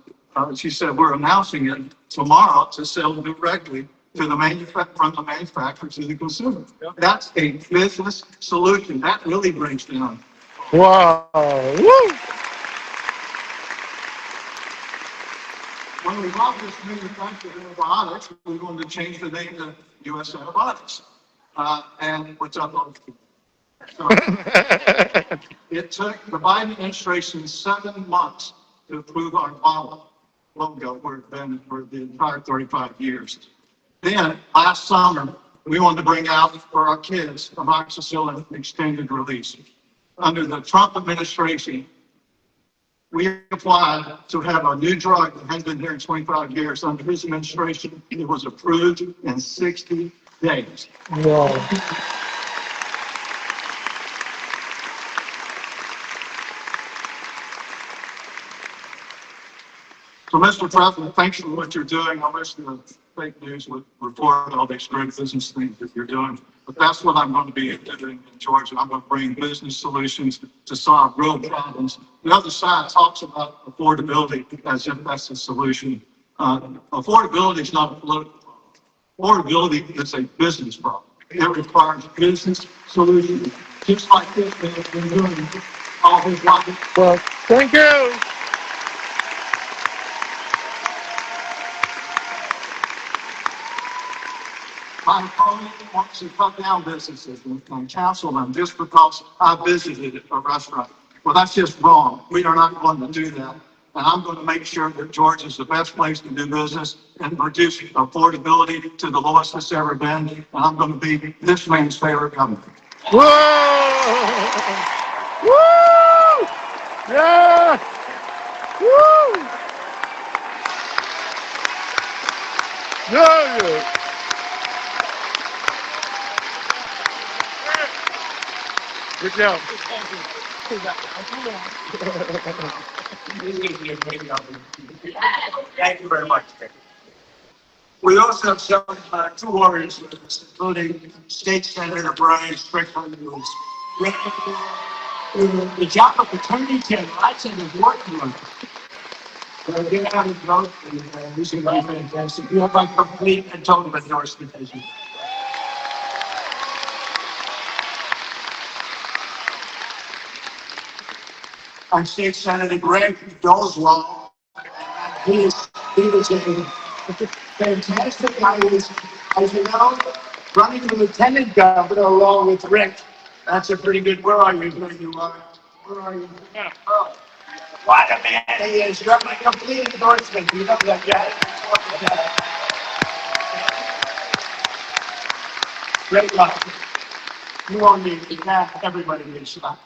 she said, "We're announcing it tomorrow to sell directly to the from the manufacturer to the consumer." That's a business solution. That really brings down. Wow! Woo! When we bought this manufactured antibiotics, we wanted to change the name to U.S. Antibiotics, and which I love. So it took the Biden administration 7 months to approve our logo where it's been for the entire 35 years. Then last summer, we wanted to bring out for our kids amoxicillin extended release. Under the Trump administration, we applied to have a new drug that has been here in 25 years. Under his administration, it was approved in 60 days. Wow! So, Mr. President, thanks for what you're doing. I wish the fake news would report all these great business things that you're doing. But that's what I'm going to be doing in Georgia. I'm going to bring business solutions to solve real problems. The other side talks about affordability as if that's a solution. Affordability is not a political problem. Affordability is a business problem. It requires business solutions, just like this man has been doing all his life. Well, thank you. My opponent wants to cut down businesses and cancel them just because I visited a restaurant. Well, that's just wrong. We are not going to do that. And I'm going to make sure that Georgia is the best place to do business and reduce affordability to the lowest it's ever been. And I'm going to be this man's favorite governor. Whoa! Woo! Yeah! Woo! Yeah! Good job. Thank you very much. We also have some two warriors with us, including State Senator Brian Strickland, who is the job of attorney general. I said is working on it. So get out and vote, and this is going to be fantastic. You have my complete and total endorsement as you. I'm State Senator Greg Doswell. He was a fantastic guy. As you know, running for lieutenant governor along with Rick. That's a pretty good. Where are you? Where are you? Yeah. Oh, what a man he is. You have my complete endorsement. You know that guy. Great luck. You won't need it. Everybody needs that.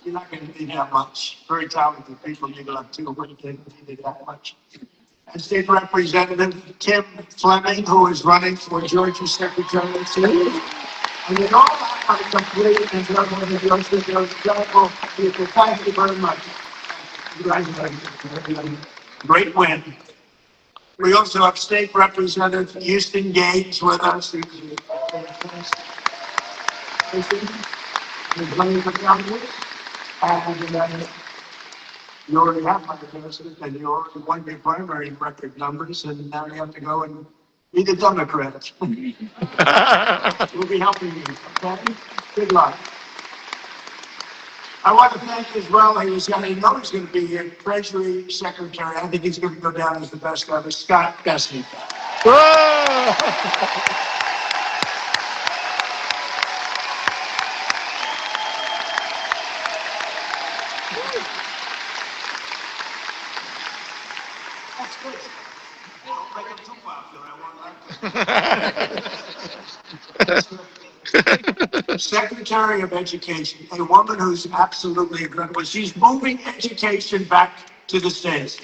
You're not going to need that much. Very talented people you got too, but you didn't need that much. And State Representative Tim Fleming, who is running for Georgia Secretary of State. And in all that, I complete and thank you very much. Congratulations. Great win. We also have State Representative Houston Gates with us. And you already have my endorsement, and you already won your primary record numbers, and now you have to go and be the Democrat. We'll be helping you. Okay? Good luck. I want to thank as well, I know he's going to be here, Treasury Secretary. I think he's going to go down as the best ever, Scott Bessey. That's good. Don't make him too popular. I want that. Secretary of Education, a woman who's absolutely incredible. She's moving education back to the States.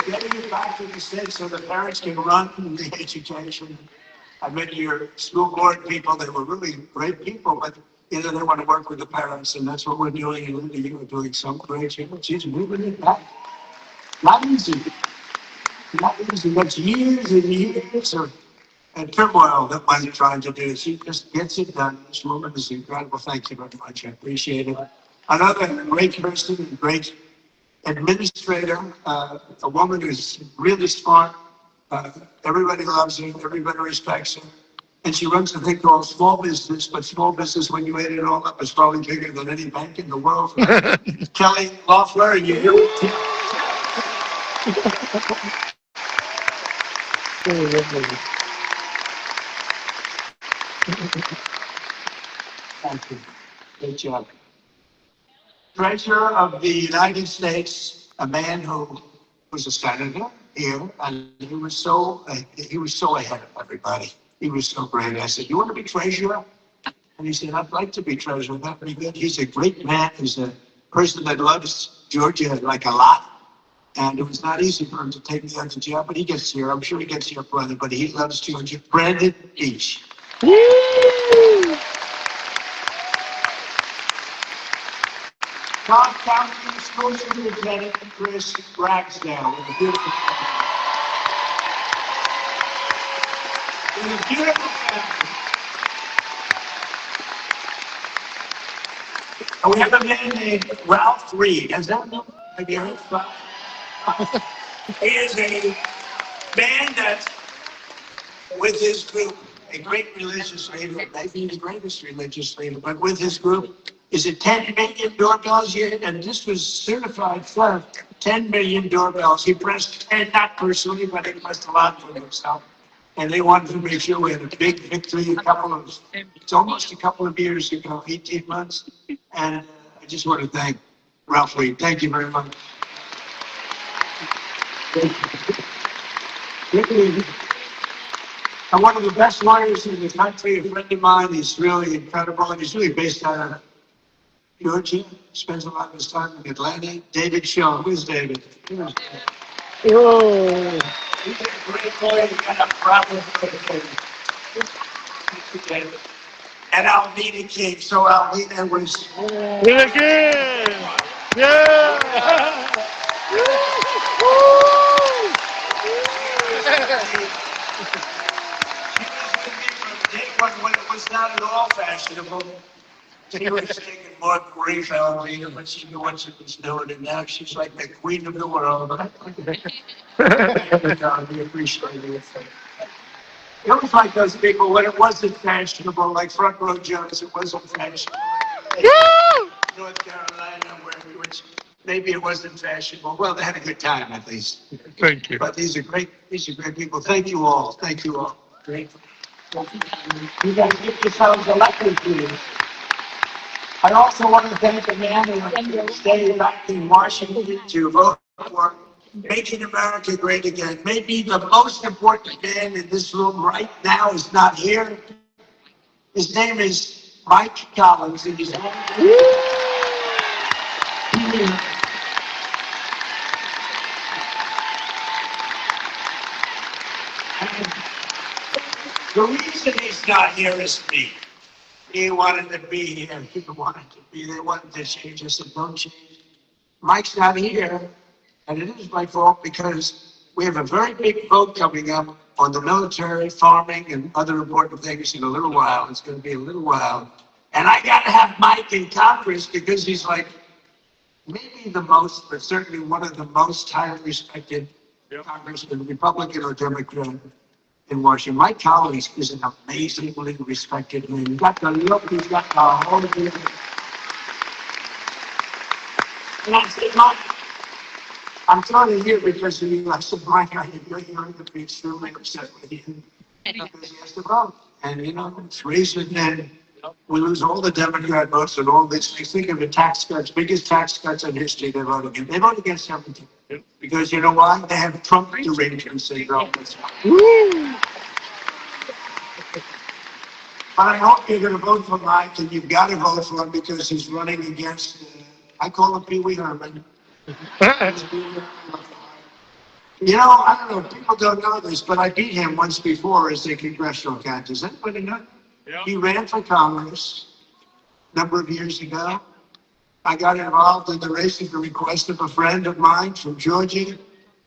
Getting it back to the States so the parents can run the education. I met your school board people. They were really great people, but they want to work with the parents, and that's what we're doing. And you're doing so great. She's moving it back. Not easy. Not easy. That's years and years of turmoil that one's trying to do. She just gets it done. This woman is incredible. Thank you very much. I appreciate it. Another great person, a great administrator, a woman who's really smart. Everybody loves her. Everybody respects her. And she runs a thing called small business, but small business, when you add it all up, is probably bigger than any bank in the world. Kelly Loeffler, and you're here with Tim. Thank you. Great job. Treasurer of the United States, a man who was a senator here, and he was so ahead of everybody. He was so great. I said, "You want to be treasurer?" And he said, "I'd like to be treasurer. That'd be good." He's a great man. He's a person that loves Georgia like a lot. And it was not easy for him to take me out to jail, but he gets here. I'm sure he gets here, brother, but he loves Georgia. Brandon Beach. Woo! Cobb County School Superintendent Chris Ragsdale. With a beautiful family. With a beautiful family. And we have a man named Ralph Reed. Has that known? Have you heard of Ralph? He is a man that, with his group, a great religious leader, maybe the greatest religious leader, but with his group, is it 10 million doorbells yet? And this was certified for 10 million doorbells. He pressed 10, not personally, but he pressed a lot for himself. And they wanted to make sure we had a big victory it's almost a couple of years ago, 18 months. And I just want to thank Ralph Reed. Thank you very much. And one of the best lawyers in the country, a friend of mine, he's really incredible, and he's really based out of Georgia, spends a lot of his time in Atlanta. David Shaw. Who's David? Oh. He's a great lawyer, he got a problem with David. And Almeida came, so Almeida was... Again! Yeah! When it was not at all fashionable, she was taking more grief out of me, but she knew what she was doing, and now she's like the queen of the world. We appreciate it. It was like those people when it wasn't fashionable, like Front Row Jones, it wasn't fashionable. North Carolina, which maybe it wasn't fashionable. Well, they had a good time at least. Thank you. But these are great people. Thank you all. Thank you all. Great. You guys get yourselves elected, please. I also want to thank the man who stayed back in Washington to vote for Making America Great Again. Maybe the most important man in this room right now is not here. His name is Mike Collins. And he's the reason he's not here is me. He wanted to be here. He wanted to be. They wanted to change. I said, don't change. Mike's not here. And it is my fault because we have a very big vote coming up on the military, farming, and other important things in a little while. It's going to be a little while. And I got to have Mike in Congress because he's like maybe the most, but certainly one of the most highly respected congressmen, Republican or Democrat, in Washington. Mike Collins is an amazingly respected man. He's got the look, he's got the whole thing. And I said, Mike, I'm telling you here because I said, Mike, you're going to be extremely upset with him because he has to vote. And, it's recent and we lose all the Democrat votes and all this. You think of the tax cuts, biggest tax cuts in history they vote against. They vote against everything. Because you know why? They have Trump derangement syndrome. But I hope you're going to vote for Mike, and you've got to vote for him because he's running against, I call him Pee Wee Herman. I don't know, people don't know this, but I beat him once before as a congressional candidate. Does anybody know? Yeah. He ran for Congress a number of years ago. I got involved in the race at the request of a friend of mine from Georgia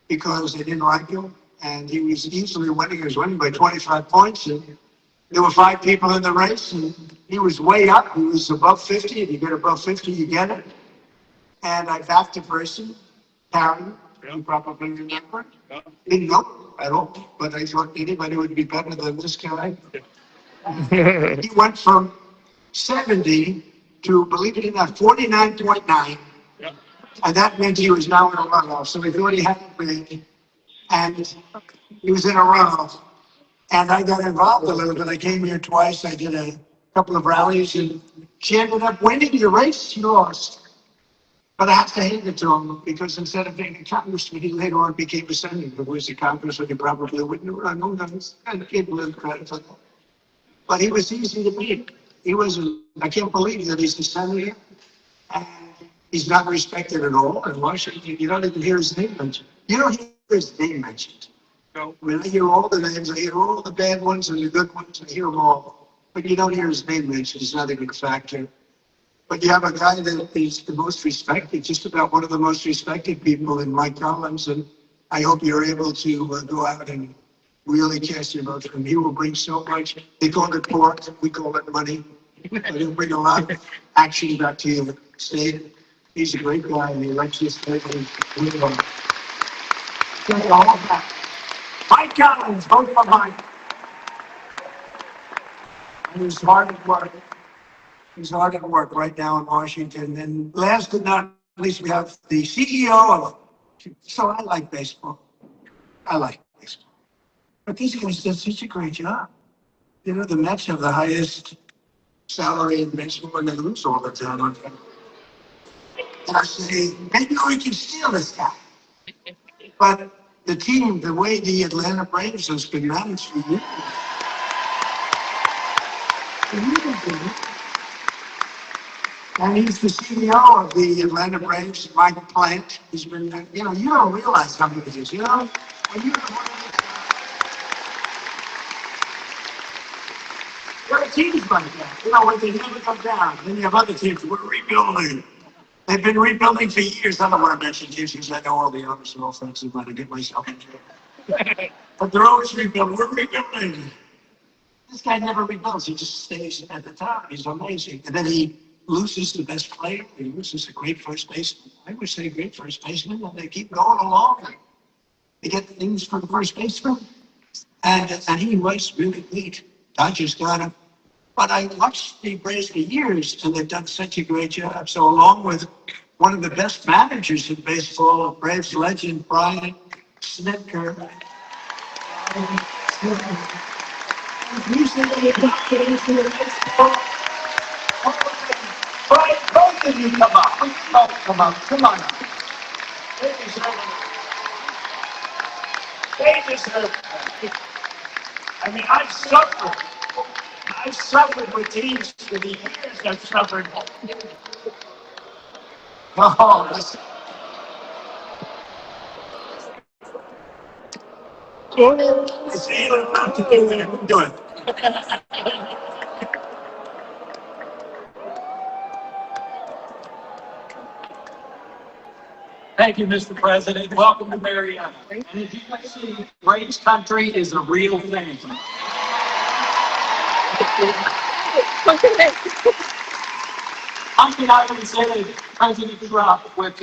because they didn't like him. And he was easily winning. He was winning by 25 points. And there were 5 people in the race, and he was way up. He was above 50. If you get above 50, you get it. And I backed a person, Karen, you probably remember. Didn't know at all, but I thought anybody would be better than this guy. He went from 70 to, believe it or not, 49.9. And that meant he was now in a runoff. So he thought he had to win. And he was in a runoff. And I got involved a little bit. I came here twice. I did a couple of rallies. And she ended up winning the race. She lost. But I have to hand it to him because instead of being a congressman, he later on became a senator. If he was a congressman, he probably wouldn't have run. Who knows? I can't believe credit for that. But he was easy to beat. I can't believe that he's a senator. And he's not respected at all in Washington. You don't even hear his name mentioned. You don't hear his name mentioned. No. I mean, I hear all the names. I hear all the bad ones and the good ones. I hear them all. But you don't hear his name mentioned. It's not a good factor. But you have a guy that is the most respected, just about one of the most respected people in Mike Collins. And I hope you're able to go out and really cast your vote for him. He will bring so much. They call it pork. We call it money. But he'll bring a lot of action back to your state. He's a great guy, and he likes his state. Mike Collins, vote for Mike. And he's hard at work. He's hard at work right now in Washington. And last but not least, we have the CEO of. So I like baseball. I like baseball. But these guys did such a great job. The Mets have the highest salary in baseball, and they lose all the time. And I say, maybe we can steal this guy. But the team, the way the Atlanta Braves has been managed for years. And he's the CEO of the Atlanta Braves, Mike Plant. He's been, you don't realize how good it is, When you're there are teams like that, when they never come down. Then you have other teams, we're rebuilding. They've been rebuilding for years. I don't want to mention teams because I know all the others are offensive, but I get myself into it. But they're always rebuilding. We're rebuilding. This guy never rebuilds. He just stays at the top. He's amazing. And then he loses the best player. He loses a great first baseman. I would say great first baseman, and they keep going along. They get things for the first baseman. And he was really neat. Dodgers got him. But I watched the Braves for years, and they've done such a great job. So along with one of the best managers in baseball, Braves legend Brian Snitker. Brian, both of you come up. Come on. They deserve it. I mean, I've suffered with teams for the years. I've suffered. Oh, listen. It's either not to do it. Do it. Thank you, Mr. President. Welcome to Marietta. And as you can see, Braves country is a real thing. I can say President Trump with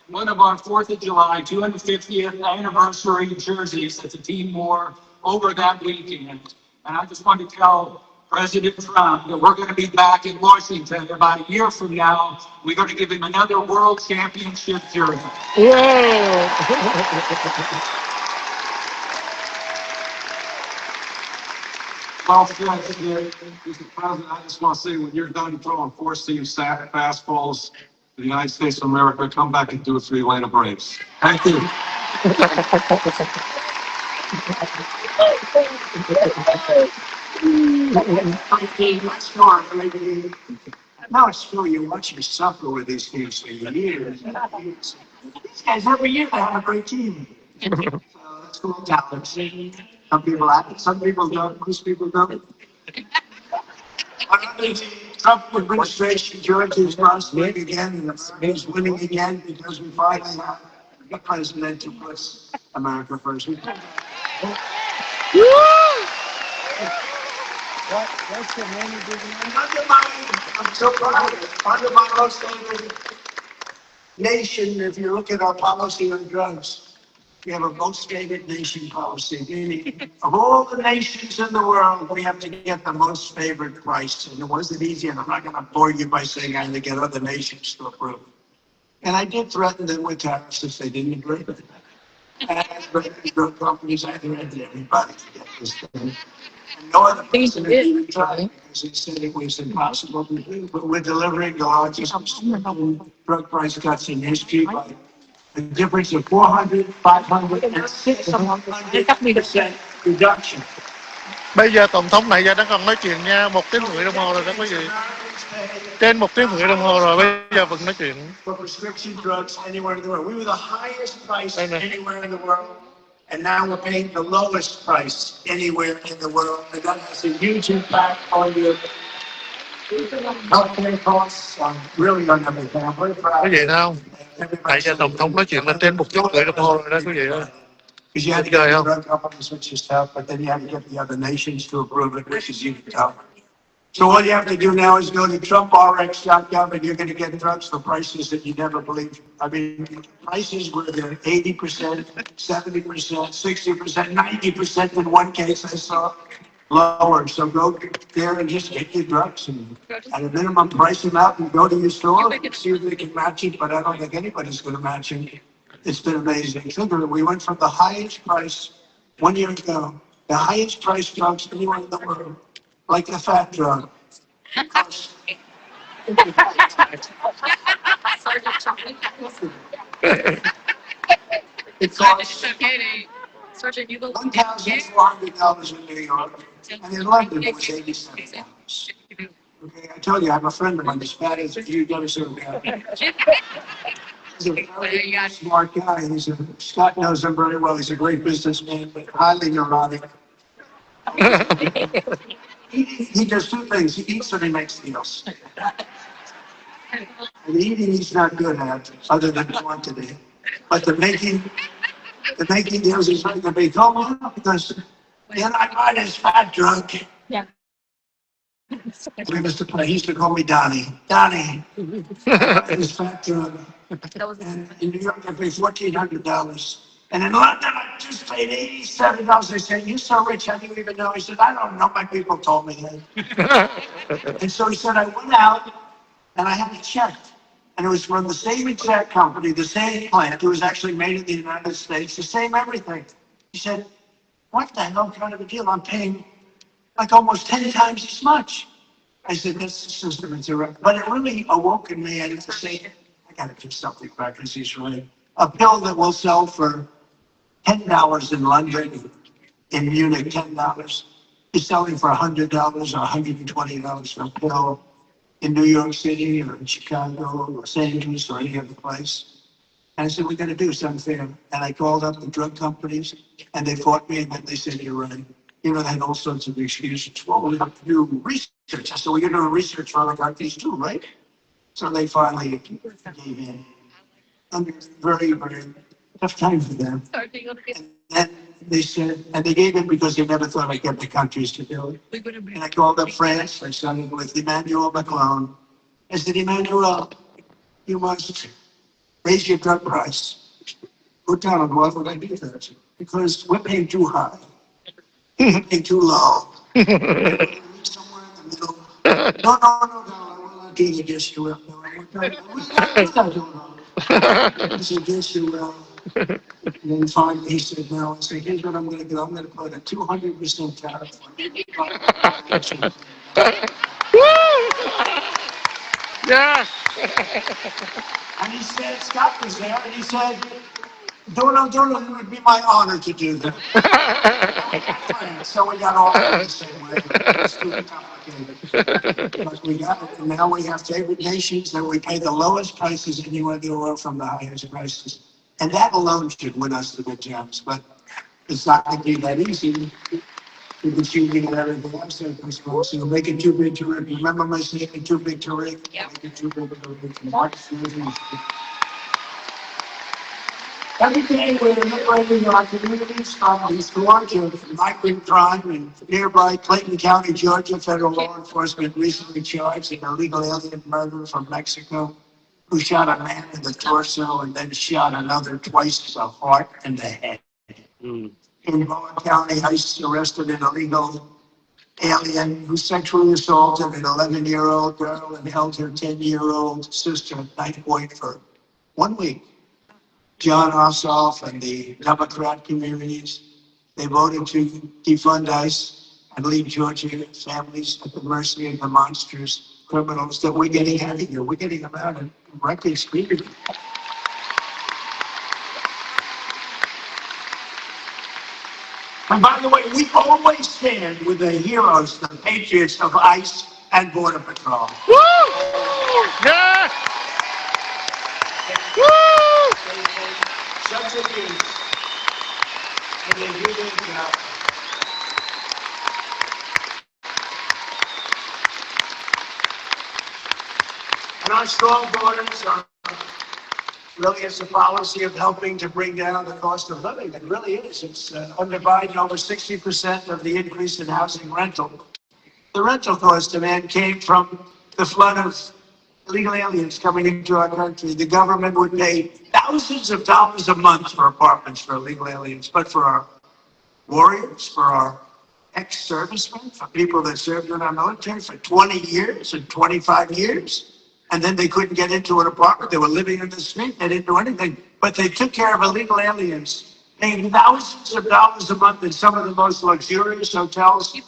one of our 4th of July 250th anniversary jerseys that the team wore over that weekend. And I just want to tell President Trump that we're going to be back in Washington about a year from now. We're going to give him another world championship jersey. Wow. Well, Mr. President, I just want to say, when you're done throwing four-seam fastballs to the United States of America, come back and do it for the Atlanta Braves. Thank you. Now it's true, you watch me suffer with these teams for years. These guys every year they have a great team. That's cool talent. Some people have it, some people don't, most people don't. The Trump administration jerseys must win again, and it's winning again because we finally have a president who puts America first. What's the name of the I'm so proud of it. Under my most favored nation, if you look at our policy on drugs, we have a most favored nation policy, meaning of all the nations in the world, we have to get the most favored price. And it wasn't easy, and I'm not going to bore you by saying I had to get other nations to approve. And I did threaten them with tariffs if they didn't agree with it. And I threatened drug companies, I threatened everybody to get this thing. And no other president even tried because they said it was impossible to do. But we're delivering the largest drug price cuts in history by a difference of 400, 500, and 600% reduction. Bây giờ tổng thống này giờ đang còn nói chuyện nha, 1 tiếng rưỡi đồng hồ rồi đó quý vị. Trên 1 tiếng rưỡi đồng hồ rồi, bây giờ vẫn nói chuyện. For prescription drugs anywhere in the world. We were the highest price anywhere in the world. And now we're paying the lowest price anywhere in the world. And that has a huge impact on your healthcare costs, really on everything. I'm very proud. Quý vị thấy không? Tại giờ tổng thống nói chuyện là trên 1 tiếng rưỡi đồng hồ rồi đó quý vị ơi. Because you had to get the drug companies, which is tough, but then you had to get the other nations to approve it, which is even tougher. So all you have to do now is go to TrumpRx.gov and you're going to get drugs for prices that you never believed. I mean, prices where they're 80%, 70%, 60%, 90% in one case I saw lower. So go there and just get your drugs and at a minimum price them out and go to your store and see if they can match it, but I don't think anybody's going to match it. It's been amazing. Think of it, we went from the highest price 1 year ago, the highest price drugs anywhere in the world, like the fat drug. It costs $1,400 in New York, and in London it was $87. Okay, I told you, I have a friend of mine, as fat as you never saw him. He's a very smart guy. Scott knows him very well. He's a great businessman, but highly neurotic. He does two things. He eats and he makes deals. And eating he's not good at, other than quantity. But the making deals is really the big home because then I buy this fat drunk. Yeah. He used to call me Donnie. Donnie. This fat drunk. And in New York, I paid $1,400. And in London, I just paid $87. They said, "You're so rich, how do you even know?" He said, "I don't know. My people told me that." And so he said, I went out and I had it checked. And it was from the same exact company, the same plant. It was actually made in the United States, the same everything. He said, "What the hell kind of a deal? I'm paying like almost 10 times as much." I said, "That's the system. It's irregular." But it really awoke in me. I had to say, I got to do something back because he's right. A pill that will sell for $10 in London, in Munich, $10. Is selling for $100 or $120 for a pill in New York City or in Chicago or Los Angeles or any other place. And I said, "We got to do something." And I called up the drug companies and they fought me and then they said, "You're right." You know, they had all sorts of excuses. "Well, we have to do research." I said, "Well, you're doing research for other countries too, right?" So they finally gave in. Under very, very tough time for them. And then they said, and they gave in because they never thought I'd get the countries to do it. And I called up France. I started with Emmanuel Macron. I said, Emmanuel, you must raise your drug price. Go down. Why would I do that? Because we're paying too high. We're paying too low. Somewhere in the middle. No, I will not do it. Yes, you will. No, I will. I said, yes, you will. And then finally he said, no. I said, here's what I'm going to do. I'm going to put a 200% tariff on it. Yes. And he said, Scott was there, and he said, Donald, it would be my honor to do that. So we got all the same way. It's too complicated. But we got it, and now we have favored nations that we pay the lowest prices anywhere in the world from the highest prices. And that alone should win us the big jobs. But it's not going to be that easy. We've been shooting at everything else that was supposed to make it too big to rig. Remember my saying, too big to rig? Yeah. Make it too big to rig. Every day we're liberating our communities from the scourge of migrant crime in nearby Clayton County, Georgia. Federal law enforcement recently charged an illegal alien murderer from Mexico who shot a man in the torso and then shot another twice the heart and the head. In Bowen County, ICE arrested an illegal alien who sexually assaulted an 11-year-old girl and held her 10-year-old sister at knife point for 1 week. John Ossoff and the Democrat communities, they voted to defund ICE and leave Georgia families at the mercy of the monstrous criminals that we're getting out of here. We're getting them out at record speed. And by the way, we always stand with the heroes, the patriots of ICE and Border Patrol. Woo! Yes. Woo! Such a news. And they do their job. And our strong borders are really, it's a policy of helping to bring down the cost of living. It really is. It's underbiting over 60% of the increase in housing rental. The rental cost demand came from the flood of illegal aliens coming into our country. The government would pay thousands of dollars a month for apartments for illegal aliens, but for our warriors, for our ex-servicemen, for people that served in our military for 20 years and 25 years, and then they couldn't get into an apartment. They were living in the street. They didn't do anything, but they took care of illegal aliens, paying thousands of dollars a month in some of the most luxurious hotels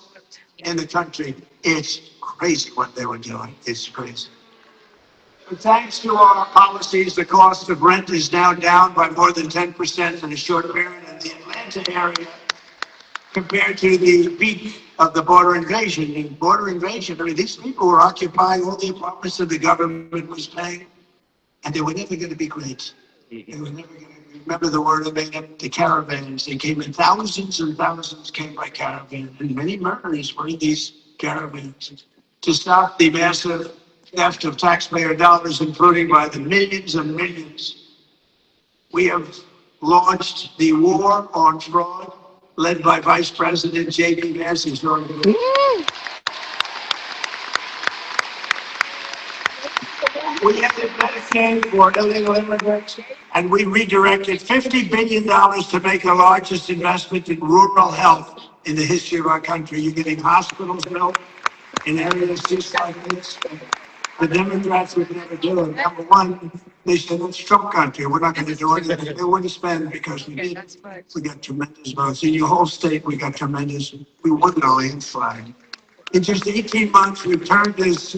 in the country. It's crazy what they were doing. It's crazy. But thanks to our policies, the cost of rent is now down by more than 10% in a short period in the Atlanta area compared to the peak of the border invasion. In border invasion, I mean, these people were occupying all the apartments that the government was paying, and they were never going to be great. They were never going to remember the word they made up, the caravans. They came in thousands and thousands came by caravan, and many murders were in these caravans. To stop the massive theft of taxpayer dollars, including by the millions and millions, we have launched the war on fraud, led by Vice President J.D. Vance's organization. We ended Medicaid for illegal immigrants, and we redirected $50 billion to make the largest investment in rural health in the history of our country. You're getting hospitals built in areas just like this. The Democrats would never do it. Number one, they said, it's Trump country. We're not going to do anything. They wouldn't spend because we got tremendous votes. In your whole state, we got tremendous. We won the landslide. In just 18 months, we've turned this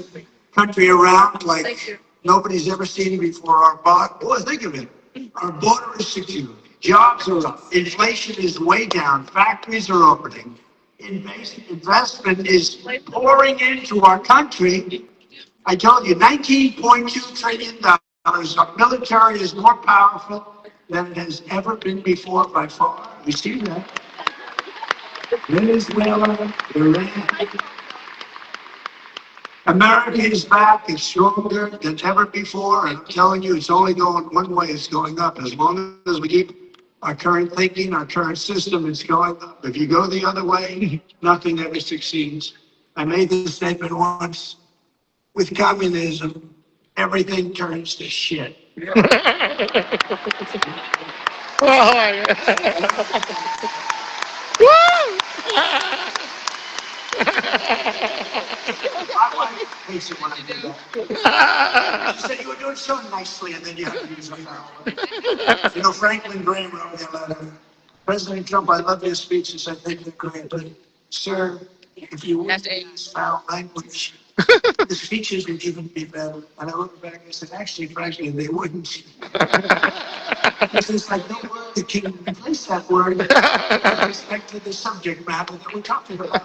country around like nobody's ever seen before. Boy, think of it. Our border is secure. Jobs are up. Inflation is way down. Factories are opening. Investment is pouring into our country. I told you, $19.2 trillion. Our military is more powerful than it has ever been before by far. You see that? Venezuela, Iran. America is back. It's stronger than ever before. And I'm telling you, it's only going one way. It's going up. As long as we keep our current thinking, our current system, it's going up. If you go the other way, nothing ever succeeds. I made this statement once. With communism, everything turns to shit. Ôi. My wife hates it when I do that. She said you were doing so nicely, and then you have to use a foul word. You know, Franklin Graham wrote me a letter. President Trump, I love your speeches. I think they're great, but sir, if you wouldn't use foul language, the speeches would even be better. And I wrote back and said, actually, frankly, they wouldn't. Because there's like no word that can replace that word with respect to the subject matter that we're talking about.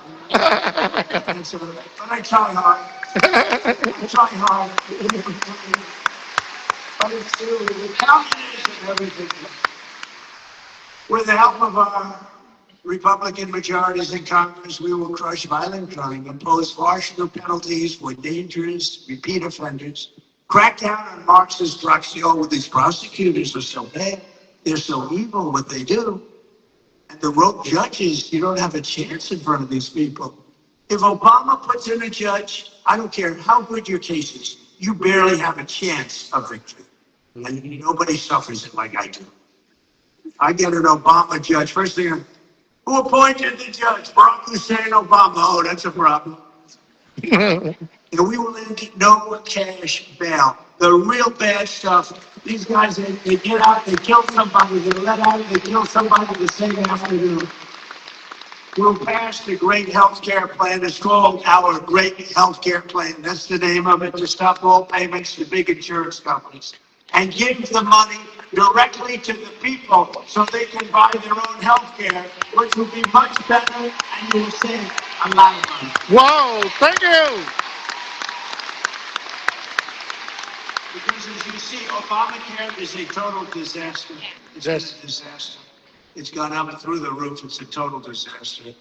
And so, but I try hard. I try hard. But it's true. The communism and everything. With the help of our Republican majorities in Congress, we will crush violent crime, impose harsher penalties for dangerous repeat offenders, crack down on Marxist drugs. Oh, these prosecutors are so bad. They're so evil what they do. And the rogue judges, you don't have a chance in front of these people. If Obama puts in a judge, I don't care how good your case is, you barely have a chance of victory. And nobody suffers it like I do. I get an Obama judge. First thing, who appointed the judge? Barack Hussein Obama. Oh, that's a problem. And we will end no cash bail. The real bad stuff. These guys, they get out, they kill somebody, they let out, they kill somebody the same afternoon. We'll pass the great health care plan. It's called our great health care plan. That's the name of it, to stop all payments to big insurance companies. And give the money directly to the people so they can buy their own health care, which will be much better, and you will save a lot of money. Wow, thank you. Because as you see, Obamacare is a total disaster. It's a disaster. It's gone up through the roof. It's a total disaster.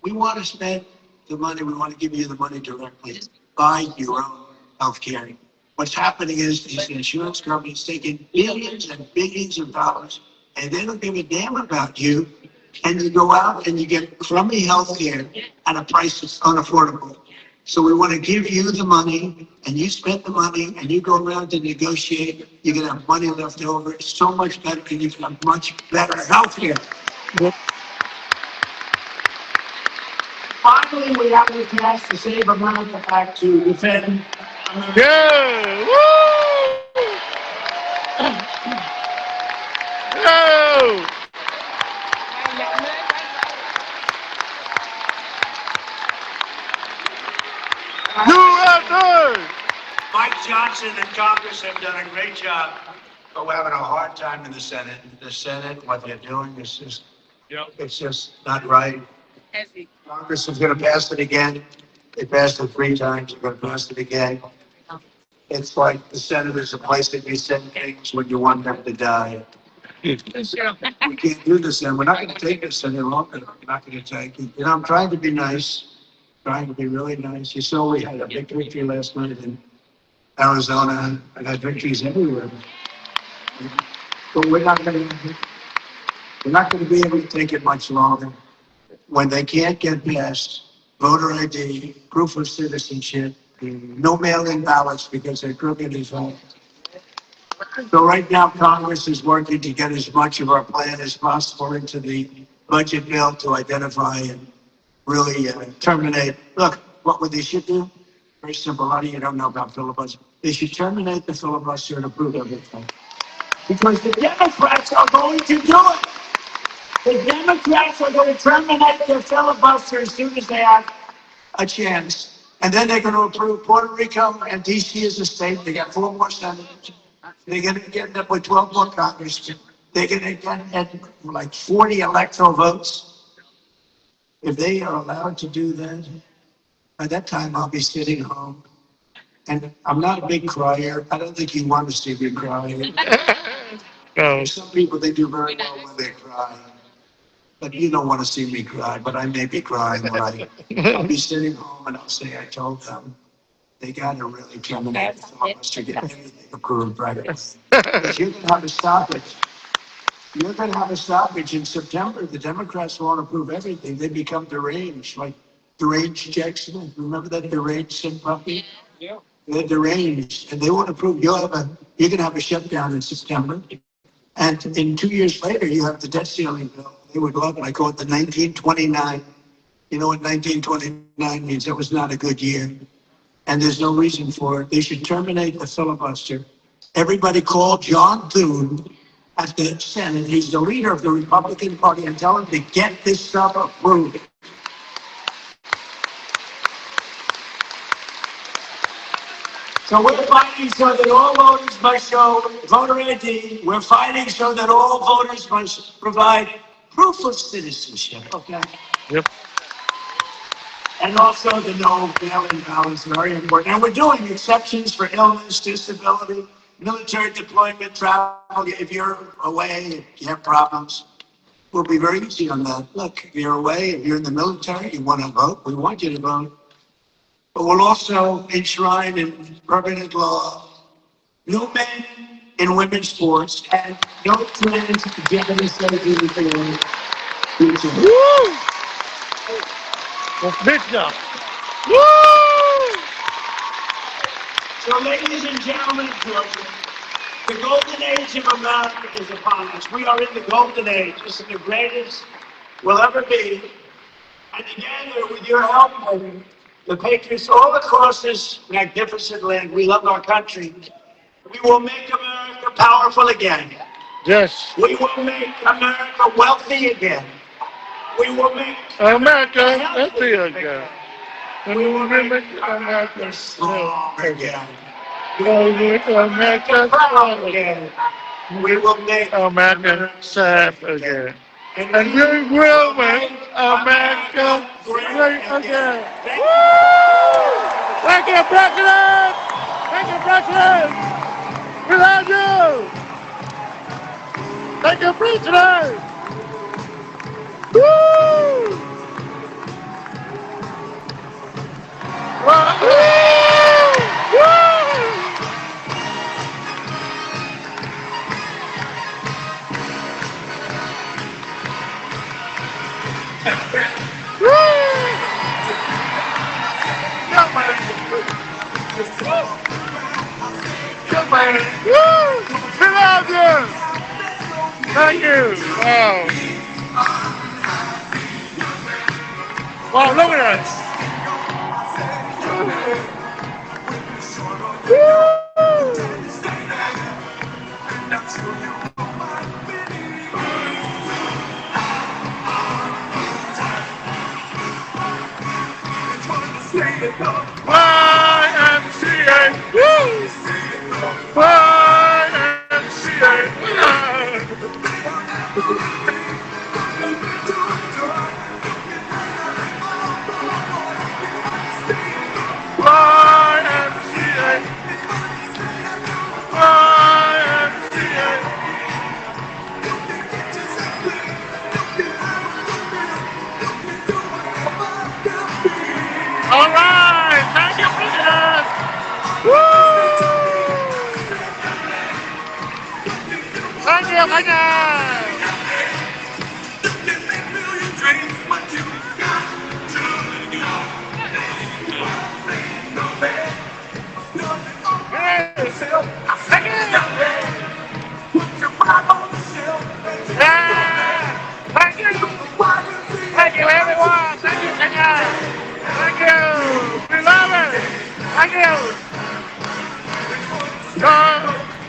We want to spend the money. We want to give you the money directly. Buy your own health care. What's happening is these insurance companies taking billions and billions of dollars, and they don't give a damn about you. And you go out and you get crummy health care at a price that's unaffordable. So we want to give you the money, and you spend the money, and you go around to negotiate. You're going to have money left over. It's so much better, and you can have much better health care. Finally, we have the cash to save America back to defend America. Yeah. Woo. Woo. USA. Mike Johnson and Congress have done a great job, but we're having a hard time in the Senate. The Senate, what they're doing is just, it's just not right. Congress is going to pass it again. They passed it 3 times. They're going to pass it again. It's like the Senate is a place that you send things when you want them to die. We can't do this, and we're not going to take this any longer. We're not going to take it. You know, I'm trying to be nice. Trying to be really nice. You saw we had a big victory last night in Arizona. I got victories everywhere. But we're not going to be able to take it much longer. When they can't get past voter ID, proof of citizenship, no mail-in ballots because they're crooked as well. So right now, Congress is working to get as much of our plan as possible into the budget bill to identify and really terminate. Look, what they should do? Very simple. How do you don't know about filibuster? They should terminate the filibuster and approve everything. Because the Democrats are going to do it. The Democrats are going to terminate their filibuster as soon as they have a chance. And then they're going to approve Puerto Rico and D.C. as a state. They got 4 more senators. They're going to get up with 12 more congressmen. They're going to get like 40 electoral votes. If they are allowed to do that, by that time I'll be sitting home. And I'm not a big crier. I don't think you want to see me cry. Some people, they do very well when they cry. But you don't want to see me cry, but I may be crying when I'll be sitting home and I'll say I told them they got to really terminate the filibuster to get anything approved, right? Because you're going to have to stop it. You're going to have a stoppage in September. The Democrats won't approve everything. They become deranged, like deranged Jackson. Remember that deranged sick puppy? Yeah. They're deranged, and they won't approve. You're going to have a shutdown in September. And in 2 years later, you have the debt ceiling bill. They would love it. I call it the 1929. You know what 1929 means? That was not a good year. And there's no reason for it. They should terminate the filibuster. Everybody call John Thune at the Senate. He's the leader of the Republican Party, and tell him to get this stuff approved. So we're fighting so that all voters must show voter ID. We're fighting so that all voters must provide proof of citizenship. Okay. Yep. And also the no mail-in ballot is very important. And we're doing exceptions for illness, disability, military deployment, travel. If you're away, if you have problems, we'll be very easy on that. Look, if you're away, if you're in the military, you want to vote, we want you to vote. But we'll also enshrine in permanent law no men in women's sports and no trans gender slavery for your future. Woo! Big job. Woo! So, ladies and gentlemen of Georgia, the golden age of America is upon us. We are in the golden age. This is the greatest we'll ever be. And together, with your help and the patriots all across this magnificent land, we love our country. We will make America powerful again. Yes. We will make America wealthy again. We will make America healthy again. We will make America strong again. We will make America proud again. We will make America safe again. And we will make America great again. Woo! Thank you, President! Thank you, President! We love you! Thank you, President! Woo! Woo! Woo! Good man. Woo! We love you. Thank you. Wow. Wow, look at us. Woo! YMCA. Woo! YMCA. All right, thank you, President. Woo! Thank you, President. Thank you. Thank you. Thank you, everyone. Thank you, Kenya. Thank you. We love it. Thank you.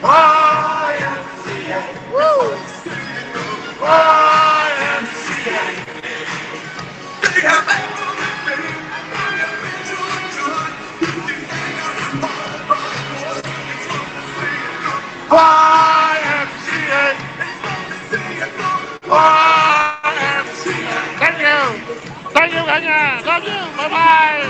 YMCA. Woo. YMCA. YMCA. YMCA. Thank you. Thank you, Kenya. Love you. Bye-bye.